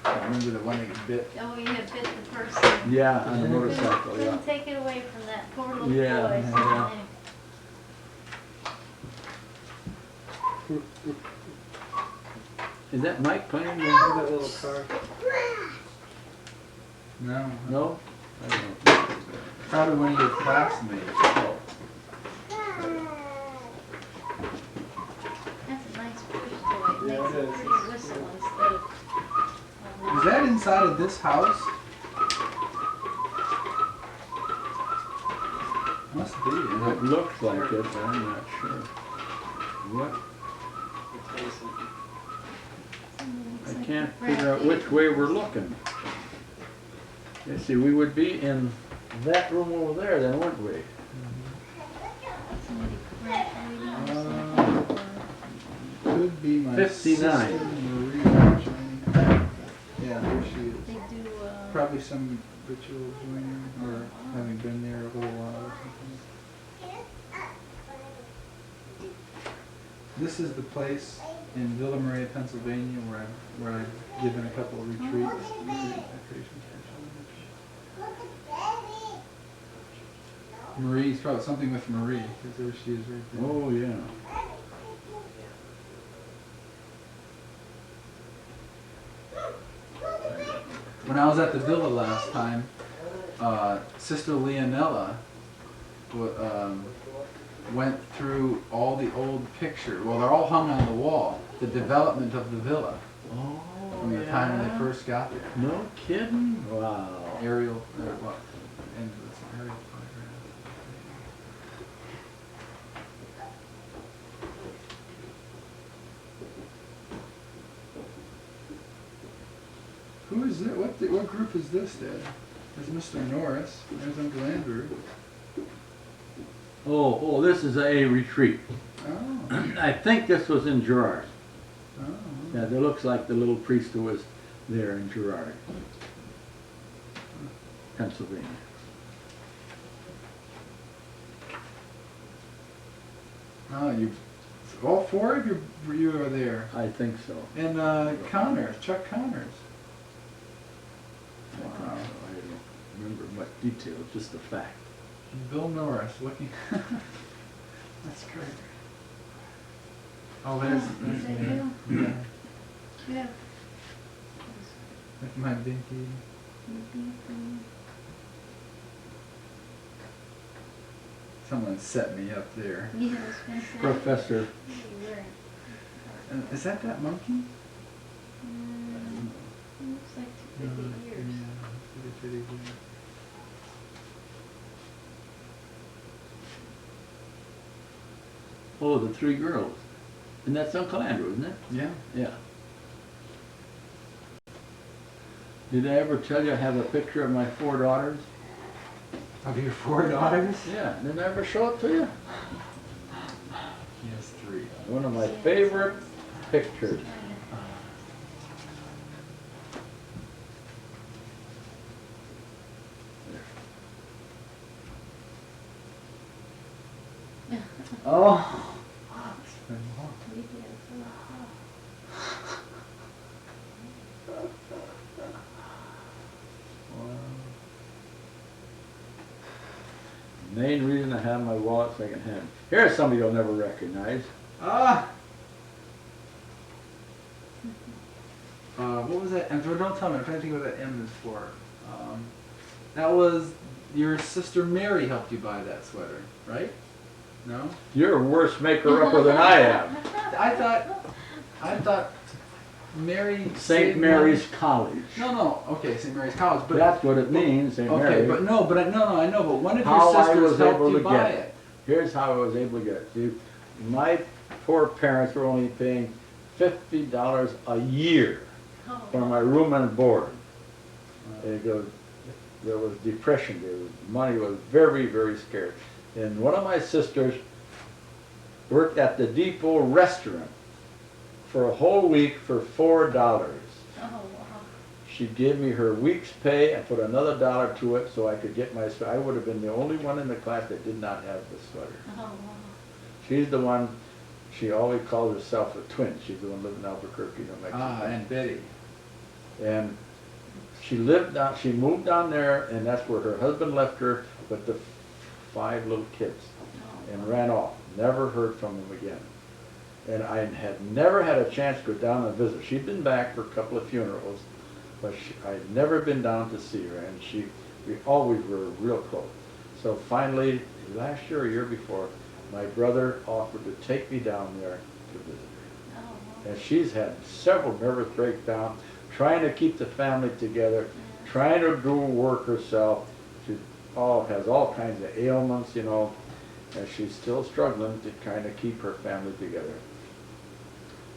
B: I remember the one that bit.
E: Oh, you had bit the person.
A: Yeah, on a motorcycle, yeah.
E: Couldn't take it away from that poor little
A: Yeah,
E: boy.
A: yeah. Is that Mike playing?
C: Look at that little car.
B: No.
A: No? I don't know.
B: Probably one of your classmates.
E: That's a nice push toy. It
C: Yeah,
E: makes
C: it
E: a
C: is.
E: pretty whistle instead of.
B: Is that inside of this house? Must be.
A: It looks like it, but I'm not sure. What? I can't figure out which way we're looking. Let's see, we would be in that room over there then, wouldn't we?
B: Could be my
A: 59.
B: sister Marie joining. Yeah, there she is.
E: They do,
B: Probably some ritual joining or having been there a little while or something. This is the place in Villa Maria, Pennsylvania, where I've given a couple of retreats. Marie's probably something with Marie, because there she is right there.
A: Oh, yeah.
B: When I was at the villa last time, Sister Leonella went through all the old pictures. Well, they're all hung on the wall. The development of the villa
A: Oh,
B: from the time when they first got there.
A: No kidding? Wow.
B: Aerial, what? And it's an aerial photograph. Who is it? What group is this then? There's Mr. Norris. There's Uncle Andrew.
A: Oh, this is a retreat.
B: Oh.
A: I think this was in Girard.
B: Oh.
A: Yeah, it looks like the little priest who was there in Girard, Pennsylvania.
B: Oh, all 4 of you are there.
A: I think so.
B: And Connors, Chuck Connors.
A: I think
B: Wow.
A: so. I don't remember much detail, just the fact.
B: Bill Norris looking. That's great. Oh, there's
E: Is that you?
B: yeah,
E: Yeah.
B: with my binky. Someone set me up there.
E: Yeah, it's fantastic.
A: Professor,
B: Is that monkey?
E: Looks like 2 big ears.
B: Yeah. Itty bitty here.
A: Oh, the three girls. And that's Uncle Andrew, isn't it?
B: Yeah.
A: Yeah. Did I ever tell you I have a picture of my 4 daughters?
B: Of your 4 daughters?
A: Yeah, didn't I ever show it to you?
B: He has 3.
A: One of my favorite pictures. Oh.
E: We did,
A: Main reason I have my wallet second hand. Here's somebody you'll never recognize.
B: Ah! What was that? And don't tell me, I'm trying to think what that M is for. That was your sister Mary helped you buy that sweater, right? No?
A: You're a worse maker-upper than I am.
B: I thought Mary
A: St.
B: saved
A: Mary's
B: money.
A: College.
B: No, okay, St. Mary's College, but
A: That's what it means, St.
B: okay,
A: Mary.
B: but no, I know, but one of
A: How
B: your
A: I
B: sisters
A: was
B: helped
A: able
B: you
A: to
B: buy
A: get
B: it.
A: Here's how I was able to get it. See, my poor parents were only paying $50 a year
E: oh.
A: for my room and board. And there was depression. Money was very, very scarce. And one of my sisters worked at the Depot restaurant for a whole week for $4.
E: Oh, wow.
A: She gave me her week's pay and put another $1 to it so I could get my sweater. I would have been the only one in the class that did not have the sweater.
E: Oh, wow.
A: She's the one, she always calls herself a twin. She's the one living in Albuquerque, New Mexico.
B: Ah, and Betty.
A: And she moved down there, and that's where her husband left her with the 5 little kids and ran off. Never heard from him again. And I had never had a chance to go down and visit. She'd been back for a couple of funerals, but I'd never been down to see her, and we always were real close. So finally, last year or year before, my brother offered to take me down there to visit her.
E: Oh, wow.
A: And she's had several nervous breakdowns, trying to keep the family together, trying to do work herself. She has all kinds of ailments, you know, and she's still struggling to kind of keep her family together.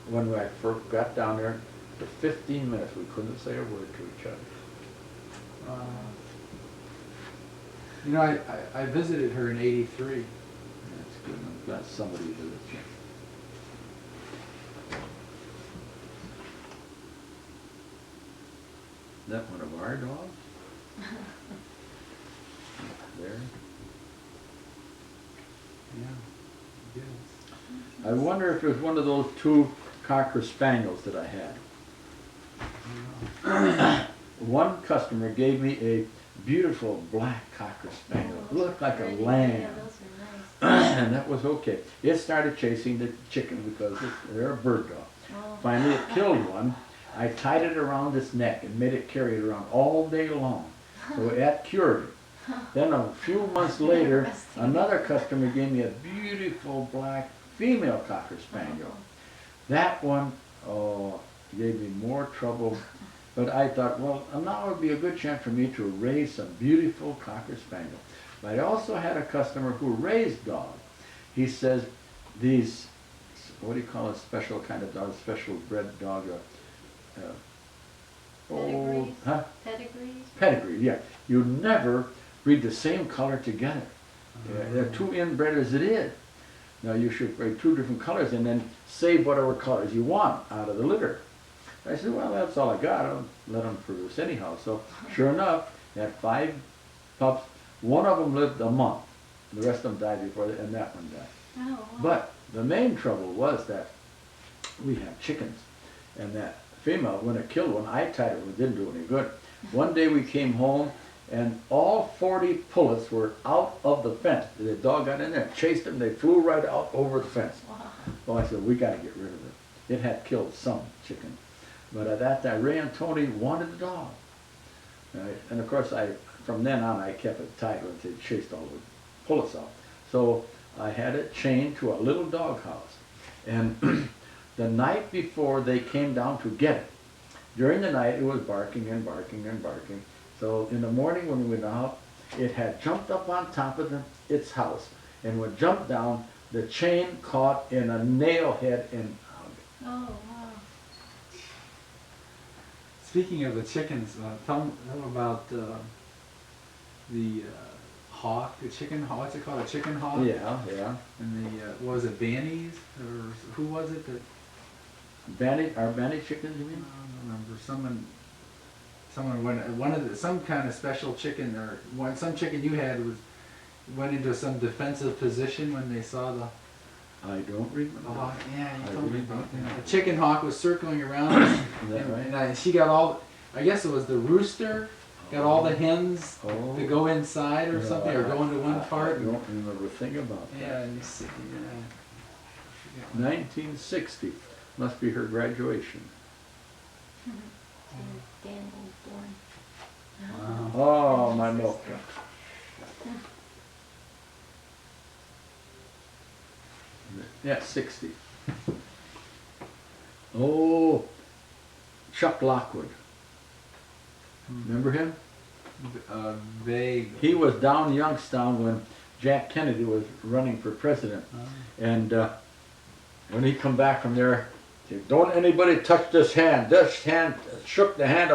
A: When I first got down there, for 15 minutes, we couldn't say a word to each other.
B: You know, I visited her in '83.
A: That's good. I'm glad somebody visits you. Is that one of our dogs? There.
B: Yeah. Yes.
A: I wonder if it was one of those 2 Cocker Spaniels that I had. One customer gave me a beautiful black Cocker Spaniel. It looked like a
E: Yeah,
A: lamb.
E: those are nice.
A: And that was okay. It started chasing the chicken because they're a bird dog.
E: Oh.
A: Finally, it killed one. I tied it around its neck and made it carry it around all day long. So that cured it. Then a few months later,
E: Interesting.
A: another customer gave me a beautiful black female Cocker Spaniel. That one, gave me more trouble. But I thought, well, now would be a good chance for me to raise some beautiful Cocker Spaniel. But I also had a customer who raised dogs. He says these, what do you call a special kind of dog, special bred dog?
E: Pedigrees?
A: Huh?
E: Pedigrees?
A: Pedigree, yeah. You never breed the same color together. They're too inbred as it is. Now you should breed 2 different colors and then save whatever colors you want out of the litter. I said, well, that's all I got. I'll let them produce anyhow. So sure enough, they had 5 pups. One of them lived a month. The rest of them died before, and that one died.
E: Oh, wow.
A: But the main trouble was that we had chickens, and that female, when it killed one, I tied it, it didn't do any good. One day we came home, and all 40 pullets were out of the fence. The dog got in there, chased them, they flew right out over the fence.
E: Wow.
A: Well, I said, we got to get rid of it. It had killed some chickens. But at that time, Ray and Tony wanted the dog. Right? And of course, from then on, I kept it tied until it chased all the pullets out. So I had it chained to a little dog house. And the night before they came down to get it, during the night it was barking and barking and barking. So in the morning when we went out, it had jumped up on top of its house and would jump down. The chain caught in a nail head and
E: Oh, wow.
B: Speaking of the chickens, tell them about the hawk, the chicken hawk. What's it called? A chicken hawk?
A: yeah, yeah.
B: And the what was it, Bannies, or who was it that?
A: Our Banny chickens, you mean?
B: I don't remember. Someone went some kind of special chicken, or some chicken you had went into some defensive position when they saw the
A: I don't remember.
B: hawk. Yeah, you
A: I
B: told me
A: really
B: about
A: don't.
B: that. The chicken hawk was circling around,
A: Is that right?
B: and she got all. I guess it was the rooster got all the hens
A: Oh.
B: to go inside or
A: No,
B: something, or go into one part.
A: I don't remember a thing about that.
B: Yeah, and you see, yeah.
A: 1960 must be her graduation.
E: Dan was born.
B: Wow.
A: Oh, my milk. Yeah, 60. Oh, Chuck Lockwood. Remember him?
B: Vague.
A: He was down Youngstown when Jack Kennedy was running for president. And when he come back from there, he said, don't anybody touch this hand. This hand shook the hand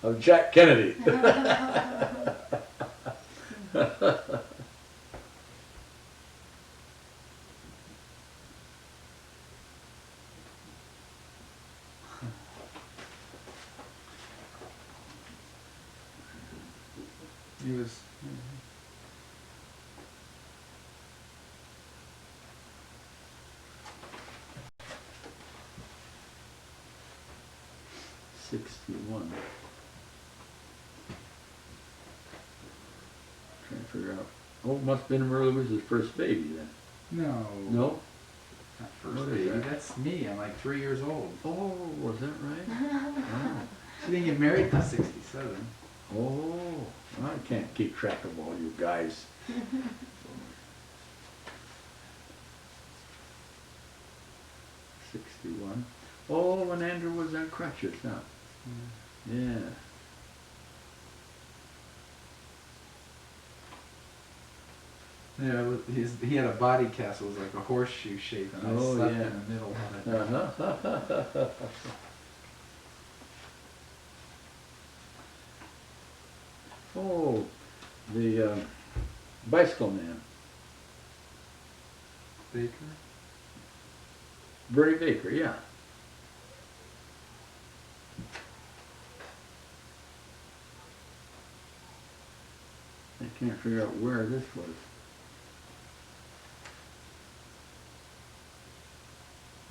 A: of Jack Kennedy.
B: He was.
A: 61. Trying to figure out. Oh, it must have been where it was his first baby then.
B: No.
A: No?
B: Not first
A: What is
B: baby.
A: that?
B: That's me. I'm like 3 years old.
A: Oh, was that right? Oh.
B: She didn't get married till 67.
A: Oh, I can't keep track of all you guys. 61. Oh, when Andrew was on crutches, huh? Yeah.
B: Yeah, he had a body cast. It was like a horseshoe shape, and I
A: Oh,
B: slept
A: yeah.
B: in the middle of it.
A: Uh-huh. Oh, the bicycle man,
B: Baker.
A: Bertie Baker, yeah. I can't figure out where this was.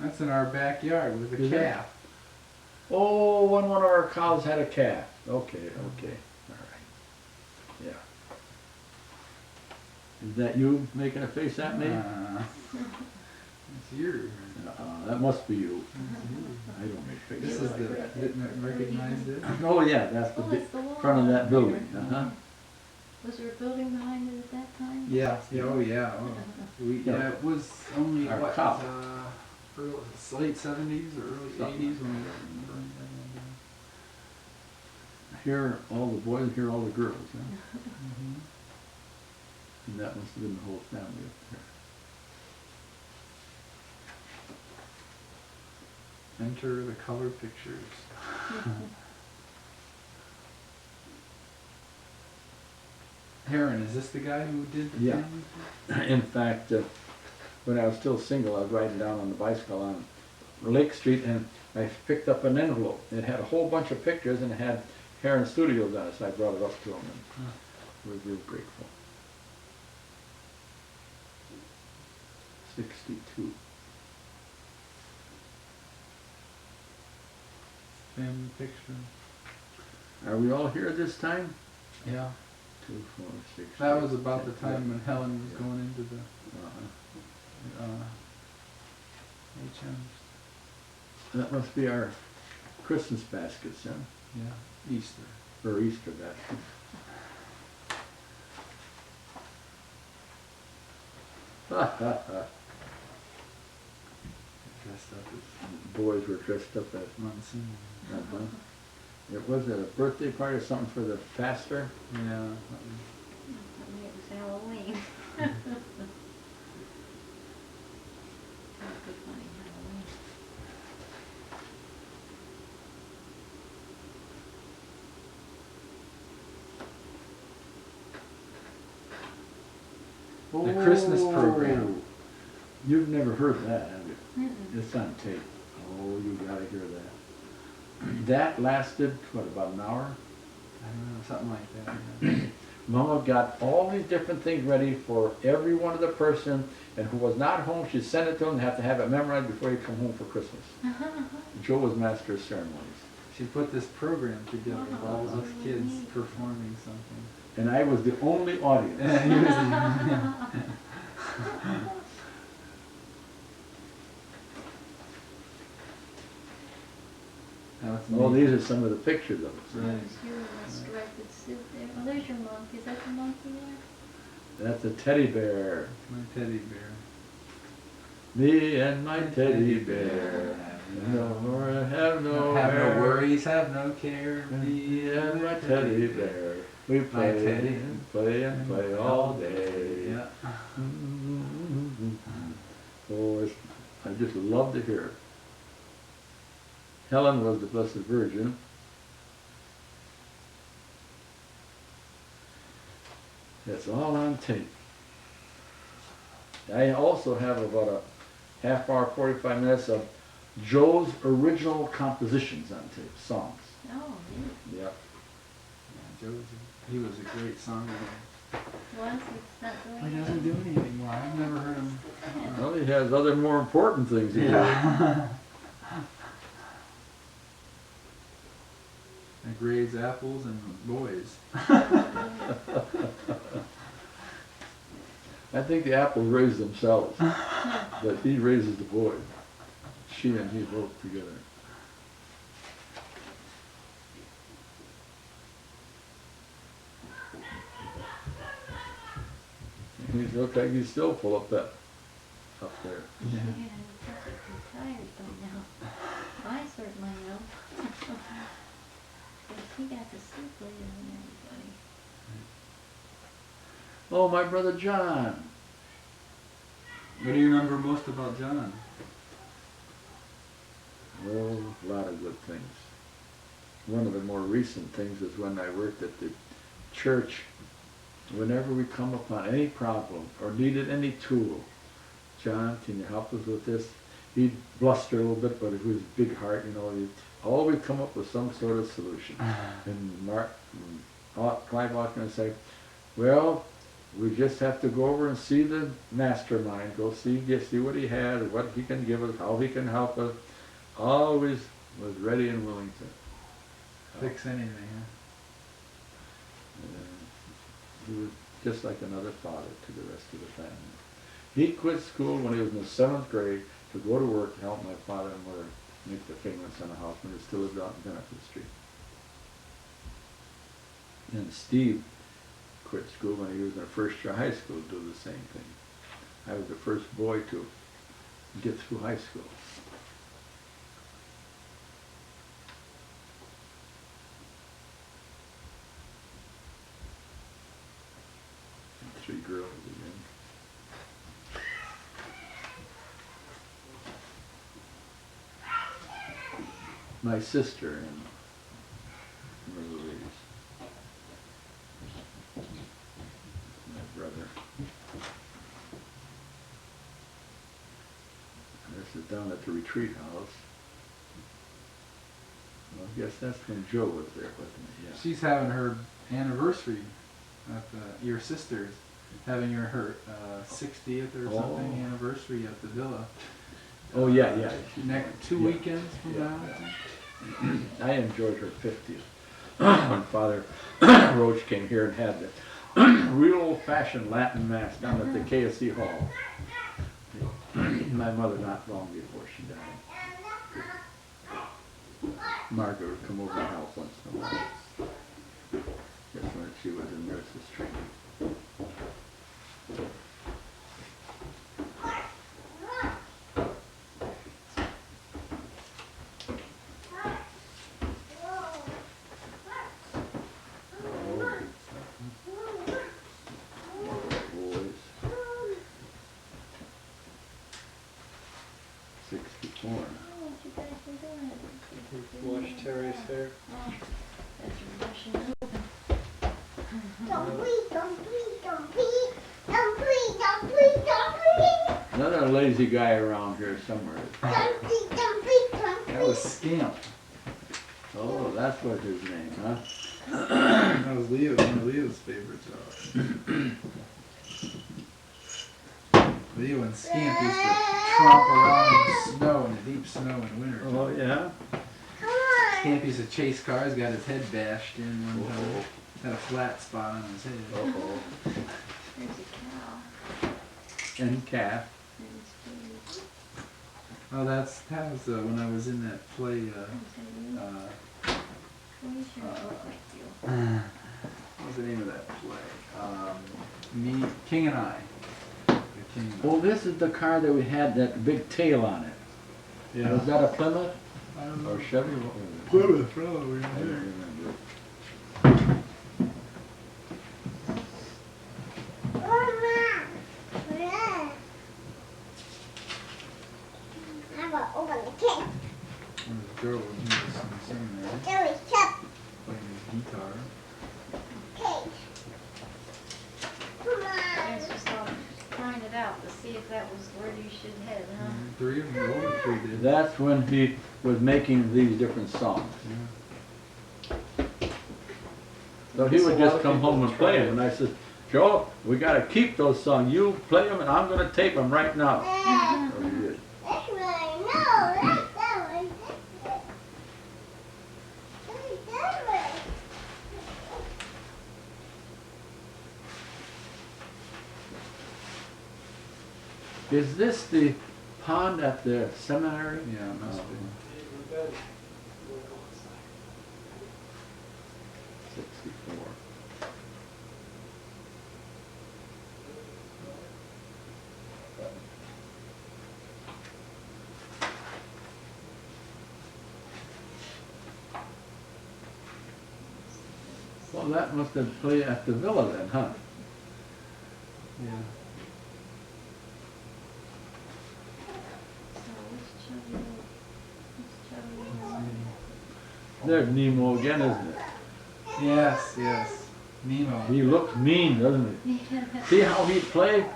B: That's in our backyard with a
A: Is it?
B: calf.
A: Oh, when one of our cows had a calf. Okay, okay, all right. Yeah. Is that you making a face at me?
B: It's yours.
A: That must be you. I don't make faces.
B: This is
A: like
B: the.
A: that.
B: Didn't recognize it.
A: Oh, yeah, that's the
E: Oh,
A: big
E: it's the wall.
A: front of that building. Uh-huh.
E: Was there a building behind it at that time?
B: Yeah. Yeah. Oh yeah. Oh. Yeah. It was only
A: Our
B: what?
A: cow.
B: Late 70s or early
A: Something.
B: 80s when we burned
A: Here, all the boys, here, all the girls. Huh?
B: that down.
A: And that must have been the whole family up there.
B: Enter the color pictures. Heron, is this the guy who did the
A: Yeah.
B: family?
A: In fact, when I was still single, I was riding down on the bicycle on Lake Street, and I picked up an envelope. It had a whole bunch of pictures, and it had Heron Studios on it, so I brought it up to him, and was real grateful. 62.
B: Family picture.
A: Are we all here this time?
B: Yeah.
A: 2, 4, 6.
B: That
A: 8,
B: was about
A: 10,
B: the time when Helen was
A: Yeah.
B: going into the
A: Uh-huh.
B: HMs.
A: That must be our Christmas baskets, huh?
B: Yeah. Easter.
A: Or Easter baskets.
B: Dressed up as
A: Boys were dressed up as
B: monsoon.
A: uh-huh. It was a birthday party or something for the pastor.
B: Yeah.
E: I mean, it was Halloween. That was good funny Halloween.
B: The Christmas program.
A: Oh, you've never heard that, have you?
E: Mm-mm.
A: It's on tape. Oh, you gotta hear that. That lasted, what, about an hour?
B: I don't know, something like that. Yeah.
A: Mama got all these different things ready for every one of the person, and who was not home, she sent it to him, they have to have it memorized before you come home for Christmas. Joe was master of ceremonies.
B: She put this program together with all those kids performing something.
A: And I was the only audience.
B: And he was,
A: Oh, these are some of the pictures of it.
B: Right.
E: There's you in a striped suit there. Oh, there's your monkey. Is that the monkey there?
A: That's a teddy bear.
B: My teddy bear.
A: Me and my teddy bear. No, have no
B: Have
A: care.
B: no worries, have no care.
A: Me and my teddy bear. We play
B: teddy.
A: and play and play all day.
B: Yeah.
A: Oh, I just love to hear it. Helen was the Blessed Virgin. It's all on tape. I also have about a half hour, 45 minutes of Joe's original compositions on tape, songs.
E: Oh, neat.
A: Yep.
B: Yeah, he was a great songwriter.
E: Was it's not doing
B: He doesn't do any anymore. I've never heard him.
A: Well, he has other more important things to do.
B: Yeah. And grades apples and boys.
A: I think the apples raise themselves, but he raises the boys. She and he both together. He looks like he's still full of pep up there.
E: Yeah, I'm perfectly tired by now. I certainly am. But he got to sleep later than everybody.
A: Oh, my brother John.
B: What do you remember most about John?
A: Oh, a lot of good things. One of the more recent things is when I worked at the church. Whenever we come upon any problem or needed any tool, John, can you help us with this? He'd bluster a little bit, but with his big heart, you know, he'd always come up with some sort of solution. And Clive Walker would say, well, we just have to go over and see the mastermind, go see what he had, what he can give us, how he can help us. Always was ready and willing to help.
B: Fix anything, huh?
A: He was just like another father to the rest of the family. He quit school when he was in the 7th grade to go to work to help my father and mother make the payments on the house when they still lived out in Benefit Street. And Steve quit school when he was in first year high school to do the same thing. I was the first boy to get through high school. And 3 girls again. My sister and Louise. My brother. And this is down at the retreat house. Well, I guess that's when Joe was there with me, yeah.
B: She's having her anniversary at your sister's having her 60th or something anniversary at the villa.
A: Oh, yeah, yeah.
B: Next 2
A: Yeah.
B: weekends from
A: Yeah.
B: now, I think.
A: I enjoyed her 50th. When Father Roach came here and had the real old-fashioned Latin Mass down at the KSC Hall. My mother not long before she died. Margaret would come over and help once in a while. Just when she was in nurse's training.
C: Watch Terry's hair.
E: Oh, that's Russian.
D: Don't breathe, don't breathe, don't breathe. Don't breathe, don't breathe, don't breathe.
A: Another lazy guy around here somewhere.
D: Don't breathe, don't breathe, don't
B: That was
D: breathe.
B: Scamp.
A: Oh, that's what his name, huh?
B: That was Leo, one of Leo's favorite dogs. Leo and Scamp used to tromp around in the snow, in the deep snow in winter.
A: Oh, yeah?
D: Come on.
B: Scamp used to chase cars, got his head bashed in one time.
A: Uh-oh.
B: Had a flat spot on his head.
A: Uh-oh.
E: There's a cow.
A: And calf.
E: There's food.
B: Oh, that was when I was in that play.
E: Well, you sure look like you.
B: What was the name of that play? King and I. The King and
A: Well, this is the car that we had that big tail on it.
B: I.
A: Was that a Plymouth
B: I don't know.
A: or Chevy? What was it?
B: Plymouth, probably.
A: I don't remember.
D: Mama. Yeah. I'm gonna open the cake.
B: There was a girl with me singing there,
D: Jerry's cup
B: playing his guitar.
D: cake. Come
E: I
D: on.
E: was just trying it out to see if that was where you should head, huh?
B: Three of them, the older three did.
A: That's when he was making these different songs.
B: Yeah.
A: So he
C: Guess
A: would
C: a lot
A: just
C: of
A: come
C: people
A: home and
C: try
A: play
C: it.
A: them, and I said, Joe, we gotta keep those songs. You play them, and I'm gonna tape them right now. So he did.
D: That's what I know. That's that one. That's that one.
A: Is this the pond at the seminary?
B: Yeah, it must be.
A: 64. Well, that must have played at the villa then, huh?
B: Yeah.
E: So which chubby, which chubby?
A: There's Nemo again, isn't it?
B: Yes, yes. Nemo.
A: He looks mean, doesn't he?
E: Yeah.
A: See how he play?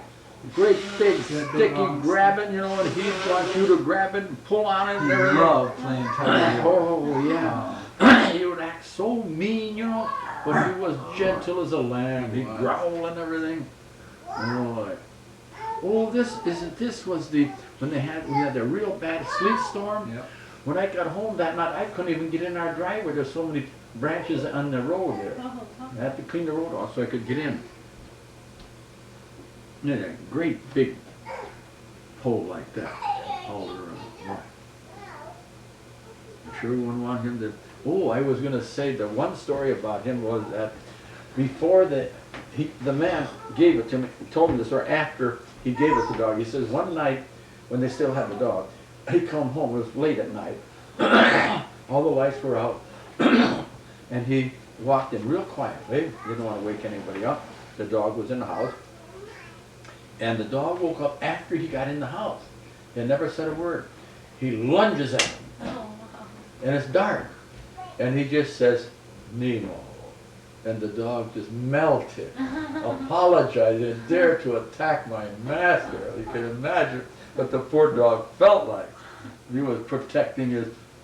A: Great big
B: That big
A: sticky
B: long
A: grabbing, you know, and he wants you to grab it and pull on it and
B: He
A: everything.
B: loved playing tug.
A: Oh, yeah. He would act so mean, you know, but he was gentle as a lamb. He'd
B: was.
A: growl and everything. Oh, oh, this was the, when we had the real bad sleet storm.
B: Yep.
A: When I got home that night, I couldn't even get in our driveway. There's so many branches on the road there.
E: Oh,
A: I had to clean the road off so I could get in. Yeah, a great big hole like that all around. Yeah. I sure wouldn't want him to. Oh, I was gonna say the one story about him was that before the man gave it to me, told me the story after he gave it to the dog. He says one night when they still had the dog, he come home. It was late at night. All the lights were out, and he walked in real quietly. Didn't want to wake anybody up. The dog was in the house. And the dog woke up after he got in the house. He never said a word. He lunges at him,
E: oh, wow.
A: and it's dark. And he just says, Nemo. And the dog just melted, apologized, and dared to attack my master. You can imagine what the poor dog felt like. He was protecting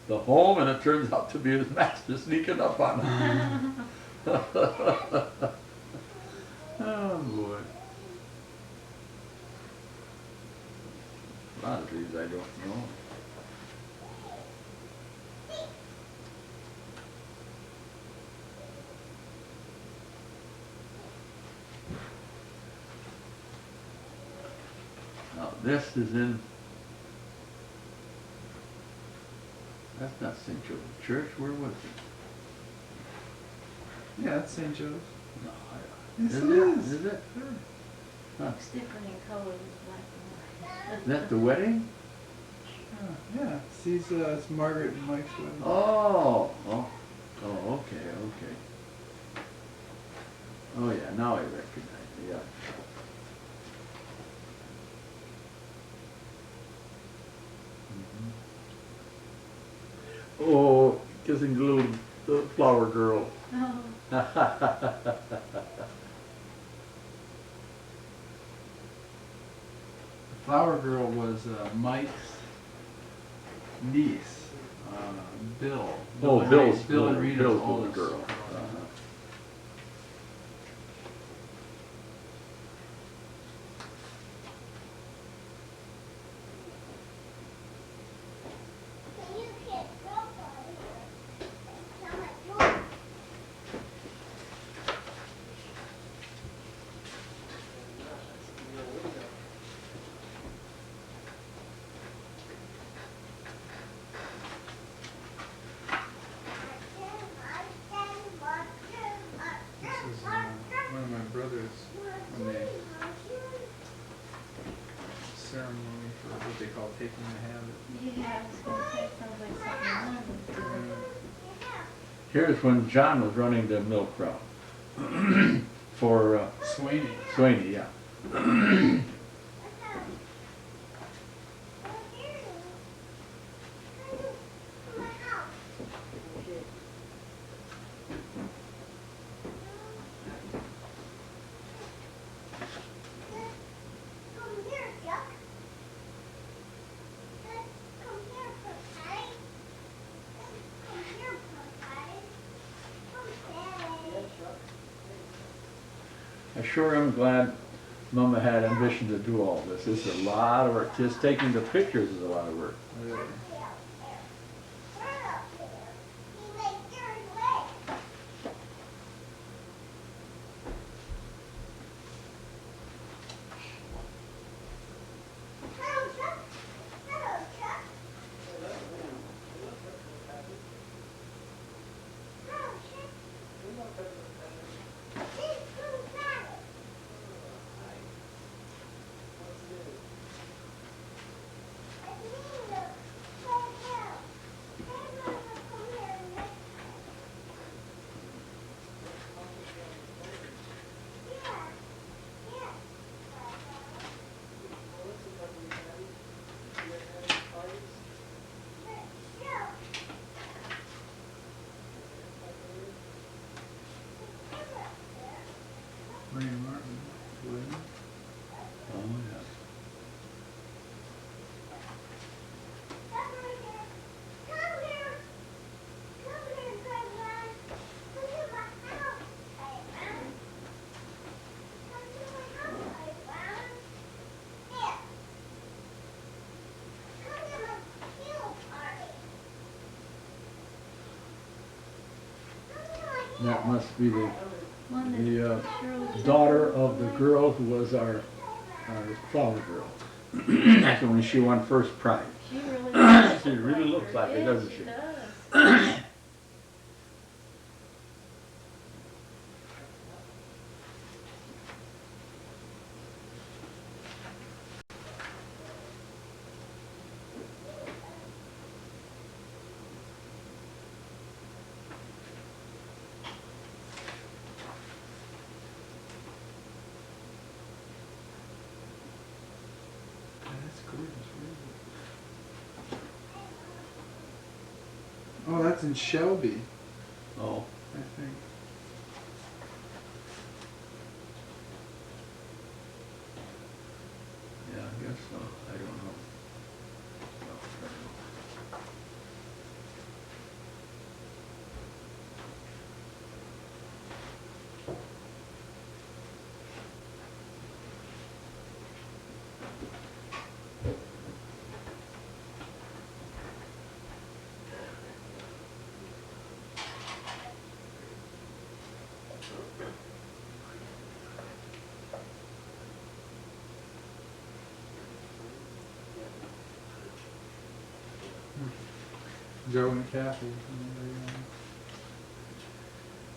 A: the home, and it turns out to be his master sneaking up on him. Oh, boy. A lot of these I don't know. Now this is in, that's not St. Joe's Church, where was it?
B: Yeah, that's St. Joe's.
A: No,
B: Yes,
A: is
B: it
A: it?
B: is.
A: Is it?
E: It's different in color with black and white.
A: Is that the wedding?
B: Yeah. See, it's Margaret and Mike's wedding.
A: Oh, okay, okay. Oh yeah, now I recognize it, yeah. Oh, kissing the little flower girl.
E: Oh,
B: The flower girl was Mike's niece, Bill.
A: Oh,
B: and
A: Bill's,
B: Bill and Rita's
A: Bill's little
B: oldest.
A: girl.
D: Can you get rope out of here? Tell my rope.
B: This is one of my brothers when they ceremony for what they call taking the habit.
E: yeah, I was gonna say, sounds like something wrong with
A: Here's when John was running the milk route for
B: Sweeney.
A: Swaney, yeah.
D: Come here, Duck. Come here, Potty. Come here, Potty. Come here.
A: I sure am glad Mama had ambition to do all this. This is a lot of work. Just taking the pictures is a lot of work.
B: Ray Martin. William.
A: Oh, yeah. That must be the
E: one that
A: the
E: Cheryl
A: daughter of the girl who was our flower girl. That's when she won first prize.
E: She really
A: She really looks like it,
E: Yes,
A: doesn't she?
E: she does.
B: That's gorgeous. Oh, that's in Shelby,
A: Oh,
B: I think.
A: yeah, I guess so. I don't know.
B: Joe and Kathy.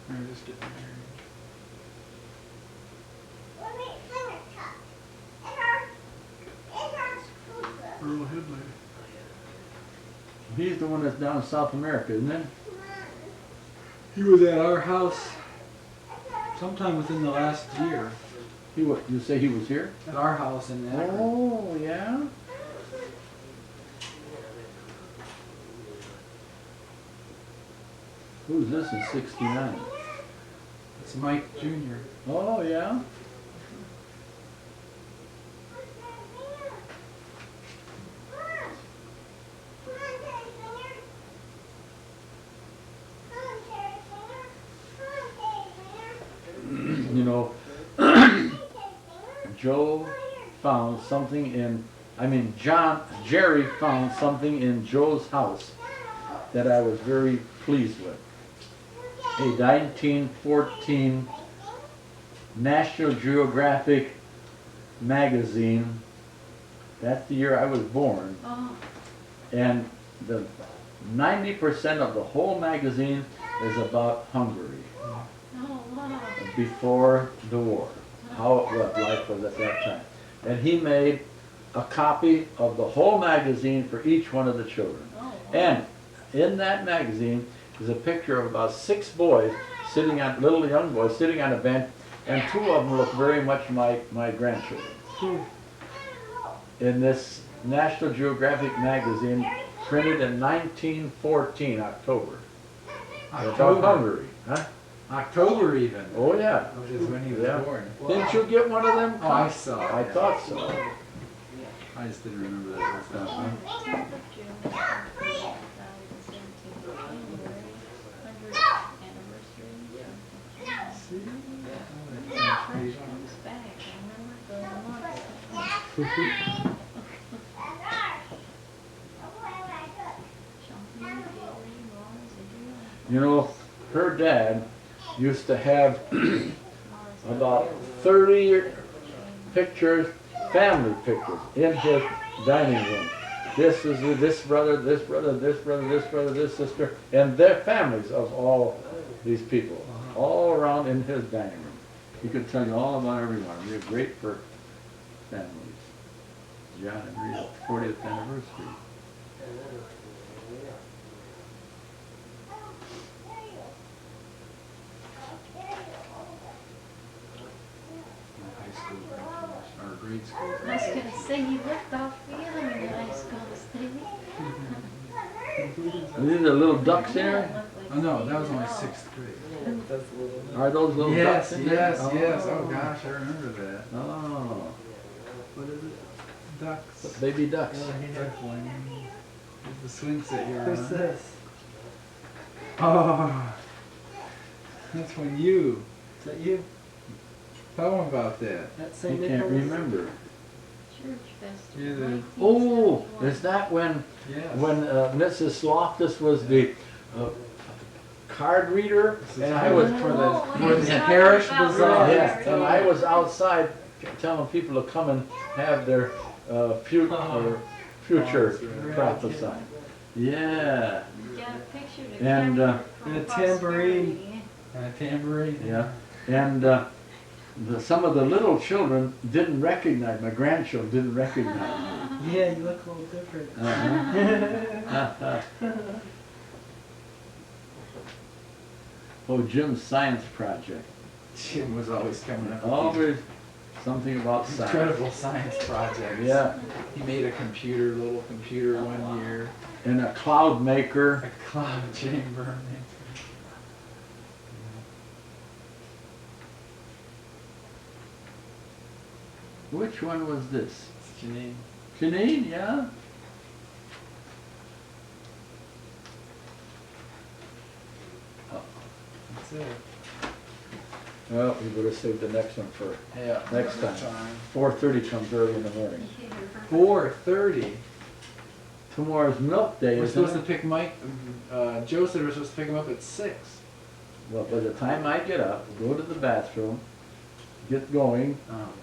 B: They're just getting married. Earl Headley.
A: He's the one that's down in South America, isn't it?
B: He was at our house sometime within the last year.
A: He what? You say he was here?
B: At our house in Akron.
A: Oh, yeah. Who's this in '69?
B: It's Mike Jr.
A: Oh, yeah? You know, Joe found something Jerry found something in Joe's house that I was very pleased with. A 1914 National Geographic magazine. That's the year I was born.
E: Oh,
A: And the 90% of the whole magazine is about Hungary
E: oh, wow.
A: before the war, how life was at that time. And he made a copy of the whole magazine for each one of the children.
E: Oh, wow.
A: And in that magazine is a picture of about 6 boys sitting on, little young boys sitting on a bench, and 2 of them look very much like my grandchildren. In this National Geographic magazine, printed in 1914, October. About Hungary, huh?
B: October even.
A: Oh yeah.
B: Which is when he was
A: Yeah.
B: born.
A: Didn't you get one of them?
B: Oh, I saw it.
A: I thought so.
B: I just didn't remember that it was that one.
E: 10th of June, 1914, died in 17th of January, 100th anniversary.
B: See?
E: Church comes back, I remember the months.
A: You know, her dad used to have about 30 pictures, family pictures, in his dining room. This is this brother, this brother, this brother, this brother, this sister, and their families of all these people, all around in his dining room. He could tell you all about everyone. We're great for families. John and Rita's 40th anniversary.
B: High school or grade school.
E: I was gonna say, you looked off young in high school, Stevie.
A: Are these the little ducks there?
B: Oh no, that was only 6th grade.
A: Are those little
B: Yes,
A: ducks in there?
B: yes, yes. Oh gosh, I remember that.
A: Oh,
B: What is it? Ducks.
A: baby ducks.
B: Duckling. Here's the swing set you're
C: Who's
B: on.
C: this?
B: Oh, that's when you.
C: Is that you?
B: Tell them about that.
C: That
A: I
C: St.
A: can't
C: Nicholas?
A: remember.
E: Church festival.
B: You're the-
A: Oh,
E: 1971.
A: is that when
B: Yes.
A: Mrs. Loftus was the card reader, and I was
B: for the
E: Oh,
B: for
E: you're
B: the
E: talking
B: parish
E: about
B: bazaar.
E: Rotary.
A: yes, and I was outside telling people to come and have their future
B: right.
A: prophesied. Yeah,
E: You got a picture to
A: And,
E: capture from
C: and a tambourine.
E: prosperity.
B: And a tambourine.
A: yeah, and some of the little children didn't recognize, my grandchildren didn't recognize me.
C: Yeah, you look a little different.
A: Uh-huh. Oh, Jim's science project.
B: Jim was always coming up with these
A: Always something about science.
B: incredible science projects.
A: Yeah,
B: He made a little computer one year.
A: and a cloud maker.
B: A cloud chamber.
A: Which one was this?
B: It's Janine.
A: Janine, yeah?
B: That's it.
A: Well, we better save the next one for
B: Yeah.
A: next time. 4:30 comes early in the morning.
B: 4:30.
A: Tomorrow's milk day,
B: We're
A: isn't
B: supposed to
A: it?
B: pick Mike. Joe said we're supposed to pick him up at 6.
A: Well, by the time I get up, go to the bathroom, get going,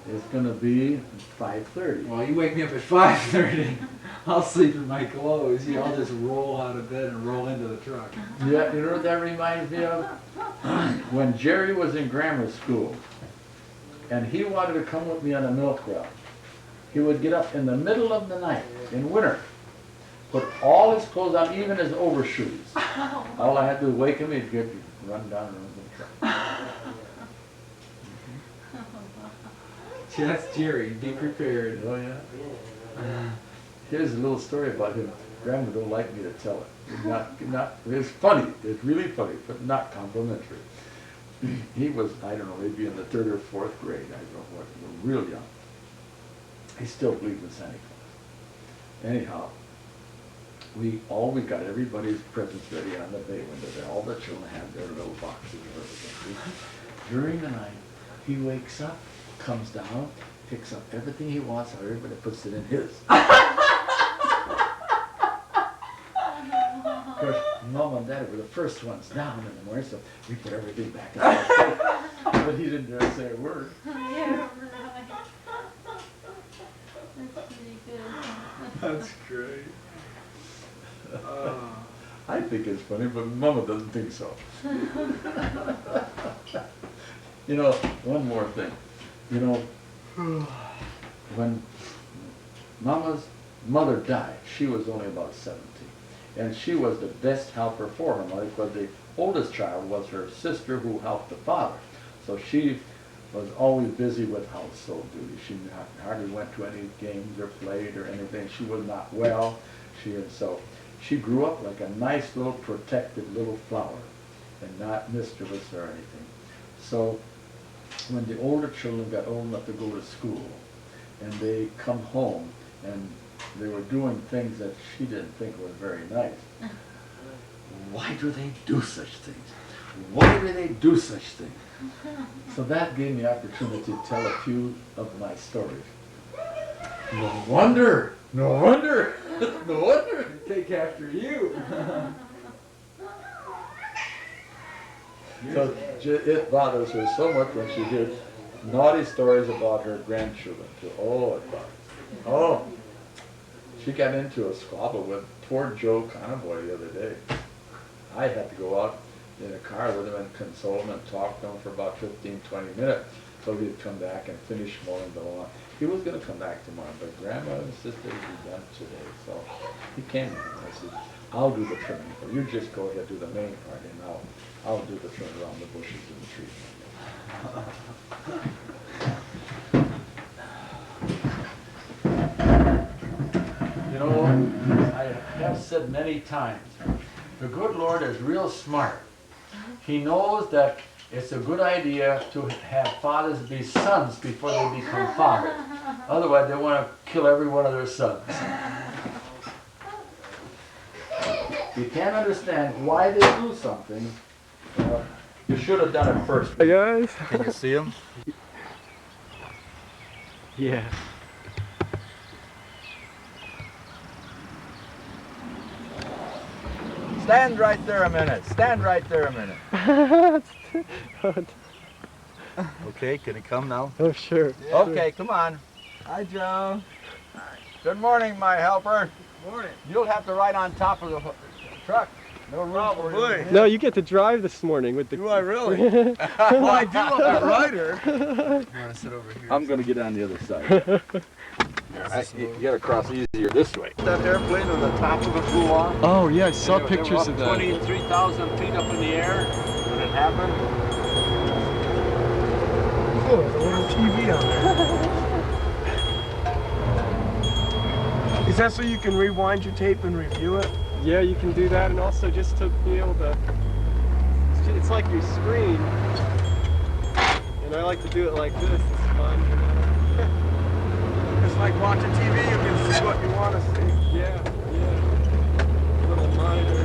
A: it's gonna be 5:30.
B: Well, you wake me up at 5:30. I'll sleep in my clothes. I'll just roll out of bed and roll into the truck.
A: Yeah, you know what that reminds me of? When Jerry was in grammar school, and he wanted to come with me on a milk run, he would get up in the middle of the night, in winter, put all his clothes on, even his overshoes. All I had to do was wake him, he'd get run down and run to the truck.
B: See, that's Jerry. Be prepared.
A: Oh, yeah? Here's a little story about him. Grandma don't like me to tell it. It's funny, it's really funny, but not complimentary. He was, I don't know, maybe in the 3rd or 4th grade, I don't know what, real young. He still believed in Santa Claus. Anyhow, we got everybody's presents ready on the bay window there. All the children had their little boxes and everything. During the night, he wakes up, comes down, picks up everything he wants, and everybody puts it in his. Of course, Mom and Dad were the first ones down in the morning, so we put everything back in the safe. But he didn't dare say a word.
E: Yeah, right. That's pretty good.
B: That's great.
A: I think it's funny, but Mama doesn't think so. You know, one more thing. You know, when Mama's mother died, she was only about 17. And she was the best helper for her mother, because the oldest child was her sister who helped the father. So she was always busy with household duties. She hardly went to any games or played or anything. She was not well. So she grew up like a nice little protected little flower and not mischievous or anything. So when the older children got old enough to go to school and they come home and they were doing things that she didn't think were very nice. Why do they do such things? Why do they do such things? So that gave me opportunity to tell a few of my stories. No wonder, no wonder, no wonder.
B: Take after you.
A: So it bothers her so much when she hears naughty stories about her grandchildren too. Oh, it bothers her. Oh. She got into a squabble with poor Joe Conboy the other day. I had to go out in a car with him and console him and talk to him for about 15, 20 minutes so he'd come back and finish mowing the lawn. He was going to come back tomorrow, but Grandma insisted he'd be done today. So he came in and I said, I'll do the trimming. Or you just go ahead and do the main part and I'll do the trimming around the bushes and the trees. You know, I have said many times, the good Lord is real smart. He knows that it's a good idea to have fathers be sons before they become fathers. Otherwise, they want to kill every one of their sons. You can't understand why they do something. You should have done it first.
C: Hey guys.
A: Can you see them?
C: Yeah.
A: Stand right there a minute. Stand right there a minute. Okay, can he come now?
C: Oh, sure.
A: Okay, come on.
B: Hi, Joe.
A: Good morning, my helper.
B: Morning.
A: You'll have to ride on top of the truck. No room for you.
C: No, you get to drive this morning with the...
B: Do I really? Well, I do love that rider. You want to sit over here?
A: I'm going to get on the other side. You got to cross easier this way. That airplane on the top of it flew off.
C: Oh, yeah, I saw
A: They were
C: pictures
A: up
C: of that.
A: 23,000 feet up in the air when it happened.
B: Oh, there's a little TV on there. Is that so you can rewind your tape and review it?
C: Yeah, you can do that, and also just to be able to... It's like your screen. And I like to do it like this. It's fun, you know?
B: It's like watching TV, you can see what you want to see.
C: Yeah, yeah. Little monitor.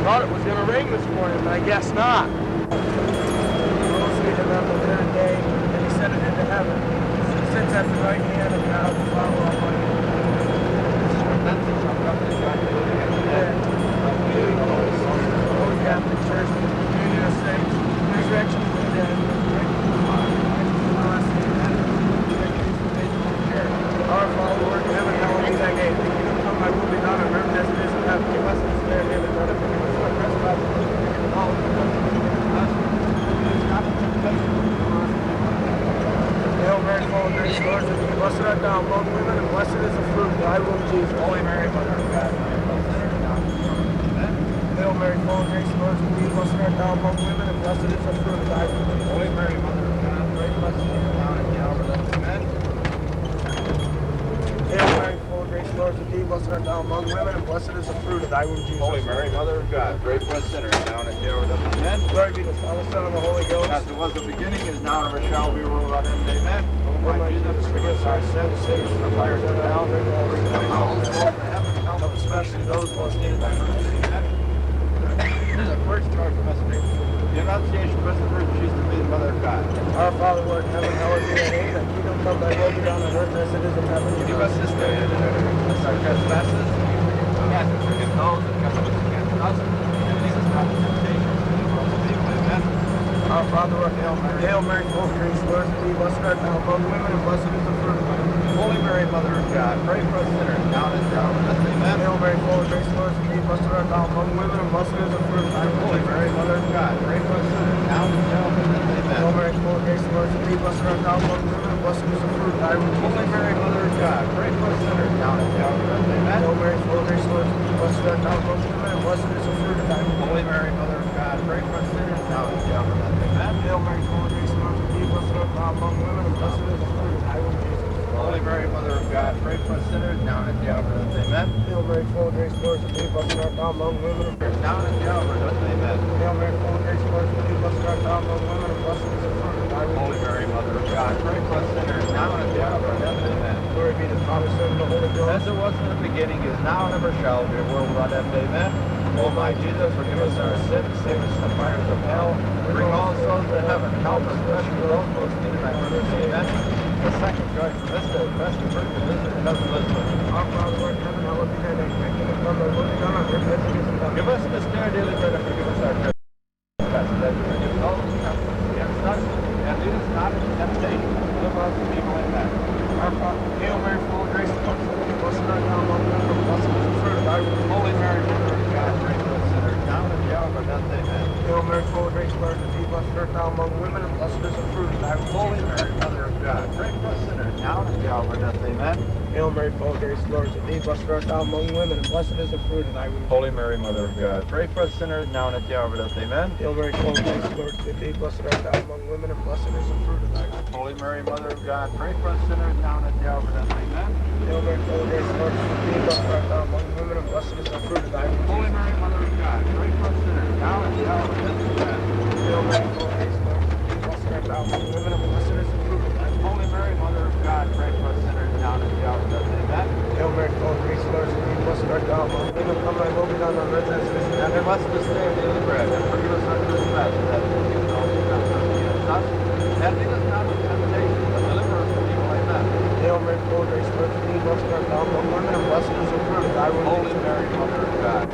B: Thought it was going to rain this morning, but I guess not. Rose him up the third day, and he sent it into heaven. He sits at the right hand of God, the Father Almighty. Holy Catholic Church, Union of Saints, resurrection of the dead, our Father, Lord in heaven, hallowed be thy name. Thy kingdom come, thy will be done on earth as it is in heaven. Give us this day our daily bread, and forgive us our trespasses, as we forgive all who trespass against us. Hail Mary, full of grace, the Lord is with thee. Blessed art thou among women, and blessed is the fruit of thy womb, Jesus. Holy Mary, Mother of God, pray for us sinners, now and at the hour of our death. Hail Mary, full of grace, the Lord is with thee. Blessed art thou among women, and blessed is the fruit of thy womb.
F: Holy Mary, Mother of God, pray for us sinners now and at the hour of our death. Amen.
B: Hail Mary, full of grace, the Lord is with thee. Blessed art thou among women, and blessed is the fruit of thy womb, Jesus.
F: Holy Mary, Mother of God, pray for us sinners now and at the hour of our death. Amen.
B: Glory be to the Father, Son, and the Holy Ghost.
F: As it was in the beginning, is now, and ever shall be, world without end. Amen.
B: O my Jesus, forgive us our sins, save us from the fires of hell, bring all souls to heaven, help especially those most needed thy mercy.
F: There's a first charge from us. The Annunciation of the Virgin, she's to be the Mother of God.
B: Our Father, who art in heaven, hallowed be thy name. Thy kingdom come, thy will be done on earth as it is in heaven.
F: Give us this day and forgive us our trespasses, as we forgive those that trespass against us. And lead us not into temptation, but deliver us from evil. Amen.
B: Our Father, who art in heaven, Hail Mary, full of grace, the Lord is with thee. Blessed art thou among women, and blessed is the fruit of thy womb.
F: Holy Mary, Mother of God, pray for us sinners now and at the hour of our death. Amen.
B: Hail Mary, full of grace, the Lord is with thee. Blessed art thou among women, and blessed is the fruit of thy womb.
F: Holy Mary, Mother of God, pray for us sinners now and at the hour of our death. Amen.
B: Hail Mary, full of grace, the Lord is with thee. Blessed art thou among women, and blessed is the fruit of thy womb.
F: Holy Mary, Mother of God, pray for us sinners now and at the hour of our death. Amen.
B: Hail Mary, full of grace, the Lord is with thee. Blessed art thou among women, and blessed is the fruit of thy womb.
F: Holy Mary, Mother of God, pray for us sinners now and at the hour of our death. Amen.
B: Hail Mary, full of grace, the Lord is with thee. Blessed art thou among women, and blessed is the fruit of thy womb, Jesus.
F: Holy Mary, Mother of God, pray for us sinners now and at the hour of our death. Amen.
B: Hail Mary, full of grace, the Lord is with thee. Blessed art thou among women, and
F: Now and at the hour of our death. Amen.
B: Hail Mary, full of grace, the Lord is with thee. Blessed art thou among women, and blessed is the fruit of thy womb.
F: Holy Mary, Mother of God, pray for us sinners now and at the hour of our death. Amen.
B: Glory be to the Father, Son, and the Holy Ghost.
F: As it was in the beginning, is now, and ever shall be, world without end. Amen. O my Jesus, forgive us our sins, save us from the fires of hell, bring all souls to heaven, and help us especially those most needed thy mercy. Amen. The second joy from this day, bless the Virgin Elizabeth, cousin Elizabeth.
B: Our Father, who art in heaven, hallowed be thy name. Thy kingdom come, thy will be done on earth as it is in heaven.
F: Give us this day our daily bread, and forgive us our trespasses, as we forgive those who trespass against us, and lead us not into temptation, but deliver us from evil. Amen.
B: Our Father, Hail Mary, full of grace, the Lord is with thee. Blessed art thou among women, and blessed is the fruit of thy womb.
F: Holy Mary, Mother of God, pray for us sinners, now and at the hour of our death. Amen.
B: Hail Mary, full of grace, the Lord is with thee. Blessed art thou among women, and blessed is the fruit of thy womb.
F: Holy Mary, Mother of God, pray for us sinners, now and at the hour of our death. Amen.
B: Hail Mary, full of grace, the Lord is with thee. Blessed art thou among women, and blessed is the fruit of thy womb.
F: Holy Mary, Mother of God, pray for us sinners, now and at the hour of our death. Amen.
B: Hail Mary, full of grace, the Lord is with thee. Blessed art thou among women, and blessed is the fruit of thy womb.
F: Holy Mary, Mother of God, pray for us sinners, now and at the hour of our death. Amen.
B: Hail Mary, full of grace, the Lord is with thee. Blessed art thou among women, and blessed is the fruit of thy womb.
F: Holy Mary, Mother of God, pray for us sinners, now and at the hour of our death. Amen.
B: Hail Mary, full of grace, the Lord is with thee. Blessed art thou among women, and blessed is the fruit of thy womb.
F: Holy Mary, Mother of God, pray for us sinners, now and at the hour of our death. Amen.
B: Hail Mary, full of grace, the Lord is with thee. Blessed art thou among women, come thy will be done on earth as it is in
F: And
B: heaven.
F: give us this day our daily bread, and forgive us our trespasses, as we forgive those who trespass against us. And lead us not into temptation, but deliver us from evil. Amen.
B: Hail Mary, full of grace, the Lord is with thee. Blessed art thou among women, and blessed is the fruit of thy womb.
F: Holy Mary, Mother of God.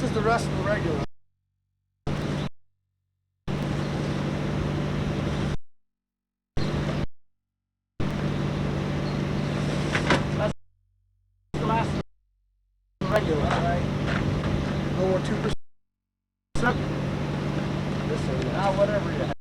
B: is the rest of the regular. That's the last of the regular, right? No more 2%. This is now whatever you have.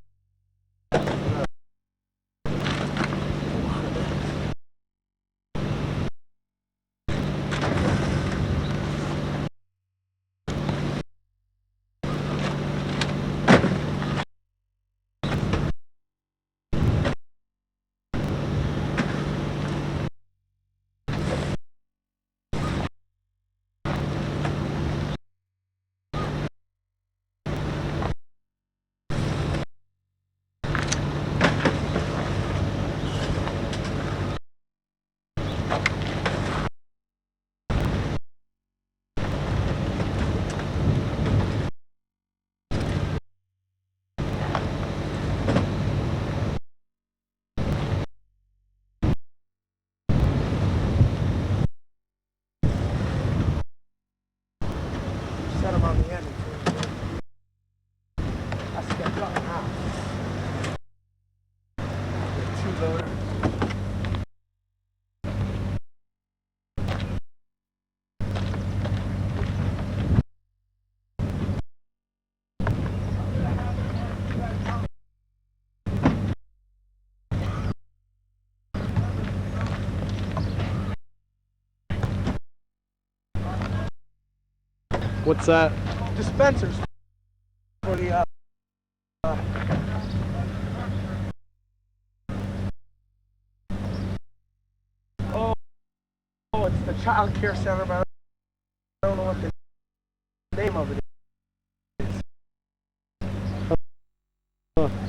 B: Set them on the end. I stepped up now. Two loader.
C: What's that?
B: Dispensers for the it's the child care center, but I don't know what the name of it is.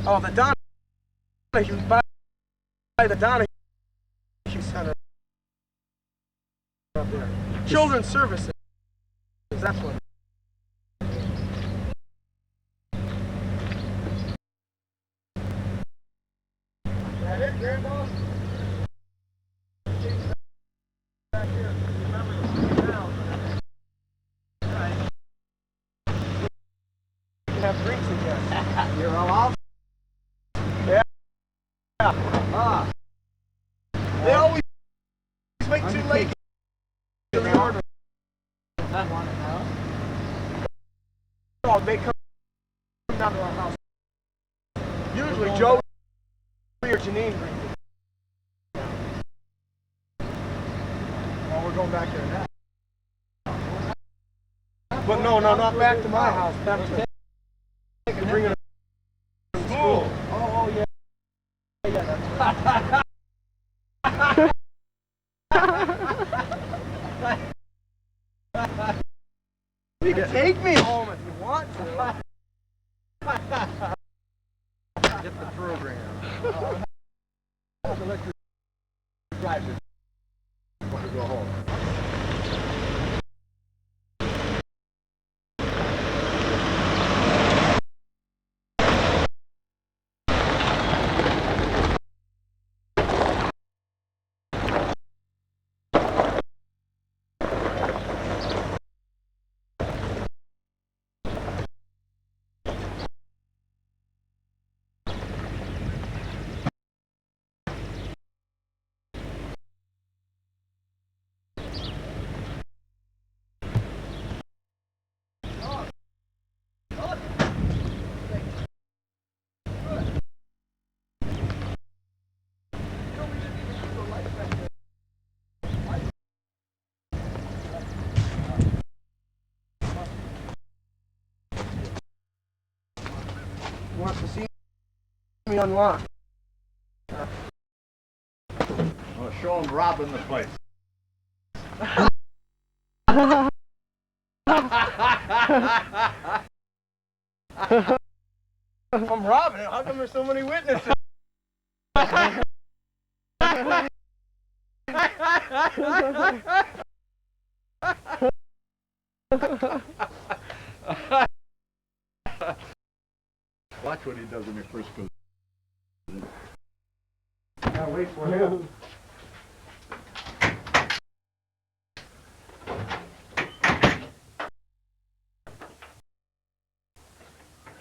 B: Oh, the Donahue, by the Donahue Center up there. Children's Services. That's what. That it, Grandpa? Have drinks again. You're all out? Yeah. Ah. They always make too late. Order. Oh, they come down to our house. Usually Joe or Janine brings it. Well, we're going back there now. But no, not back to my house. Back to you're bringing it to school. Oh, yeah. You can take me home if you want to. Get the program. Electric drive when we go home. Wants to see me unlock.
F: Well, show him robbing the place.
B: I'm robbing it. How come there's so many witnesses?
F: Watch what he does when he first goes.
B: Gotta wait for him.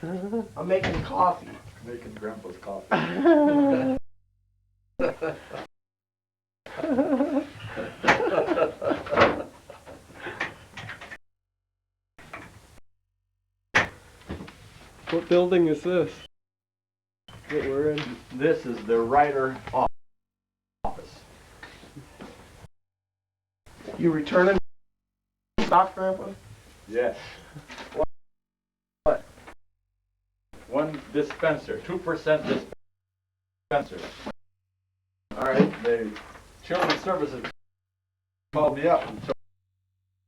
B: I'm making coffee.
A: Making Grandpa's coffee.
C: What building is this that we're in?
A: This is the writer office.
B: You returning stock, Grandpa?
A: Yes. What? One dispenser, 2% dispenser. All right, the Children's Services called me up and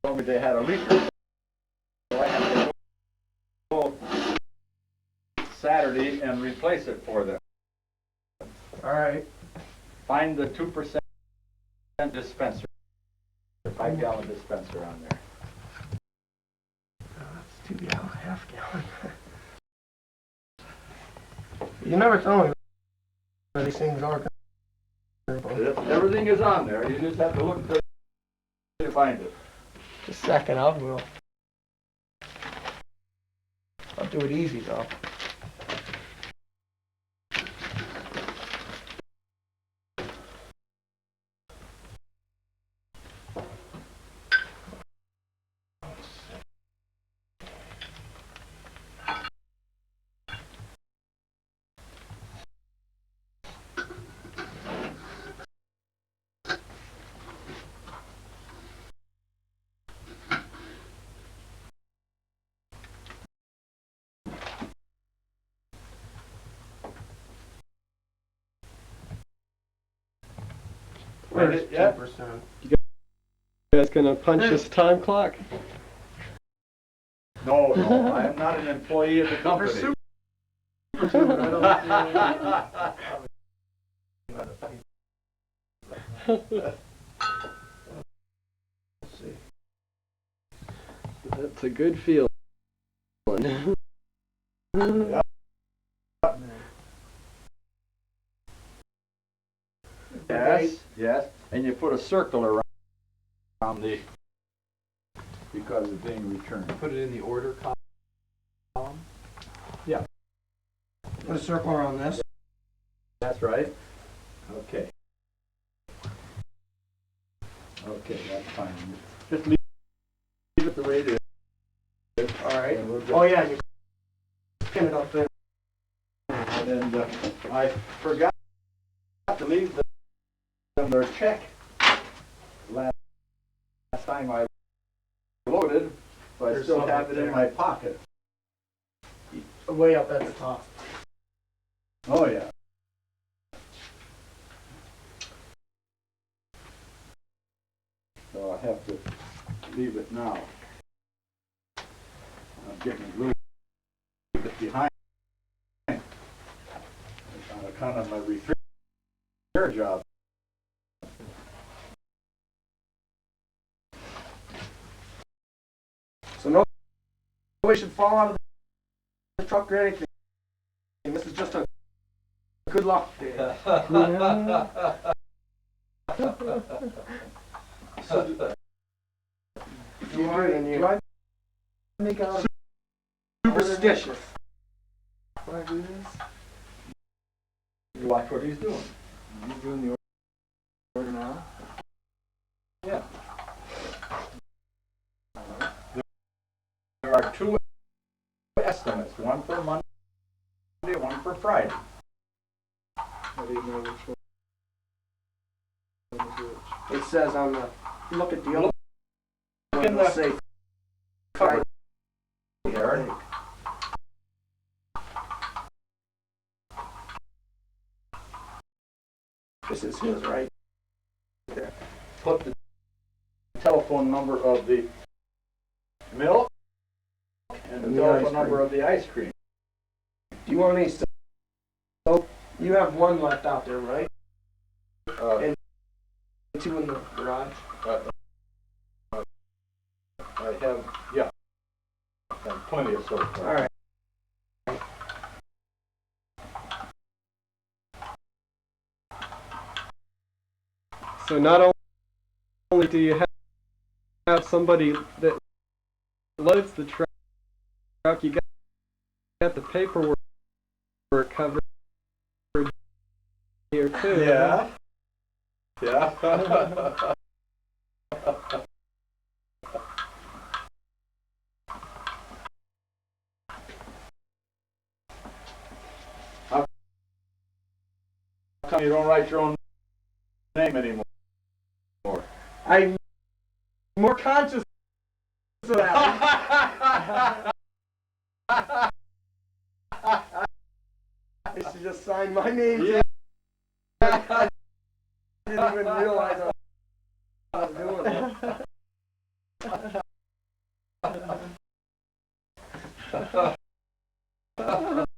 A: told me they had a leaker. So I had to go Saturday and replace it for them.
B: All right.
A: Find the 2% dispenser, 5-gallon dispenser on there.
B: That's 2 gallon, half gallon. You never told me where these things are.
A: Everything is on there. You just have to look until you find it.
B: Just a second, I'll do it easy though.
A: Where's it yet?
B: 10%.
C: You guys gonna punch this time clock?
A: No, I am not an employee of the company.
C: That's a good feeling.
A: Yep. Yes, yes, and you put a circle around the, because it's being returned.
F: Put it in the order column.
A: Yeah,
B: Put a circle around this.
A: that's right. Okay. Okay, that's fine. Just leave it the way it is.
B: All right.
A: And we'll just-
B: Oh yeah, you pin it up there.
A: And I forgot to leave them their check last time I loaded, so I
B: There's
A: still
B: some
A: have
B: up
A: it in
B: there.
A: my pocket.
B: Way up at the top.
A: Oh yeah. So I have to leave it now. I'm getting a little bit behind on account of my repair job.
B: So nobody should fall out of the truck or anything. This is just a good luck day. So,
F: You want to make a
B: superstitious.
F: want to do this?
A: You watch what he's doing.
F: You doing the order now?
A: Yeah. There are two estimates, one for Monday, one for Friday.
F: How do you know which one is which?
B: It says on the, look at the other
A: Look in
B: one,
A: the
B: say
A: cover, Aaron.
B: This is his, right?
A: Put the telephone number of the milk and the
B: And the
A: telephone
B: ice
A: number
B: cream.
A: of the ice cream.
B: Do you want me to? So you have one left out there, right?
A: And
B: Two in the garage.
A: I have, yeah, I have plenty of soap.
B: All right.
C: So not only do you have somebody that loads the truck, you got the paperwork covered here too.
F: Yeah. Yeah. How come you don't write your own name anymore?
C: I'm more conscious of that. I should just sign my name.
F: Yeah.
C: I didn't even realize I was doing it.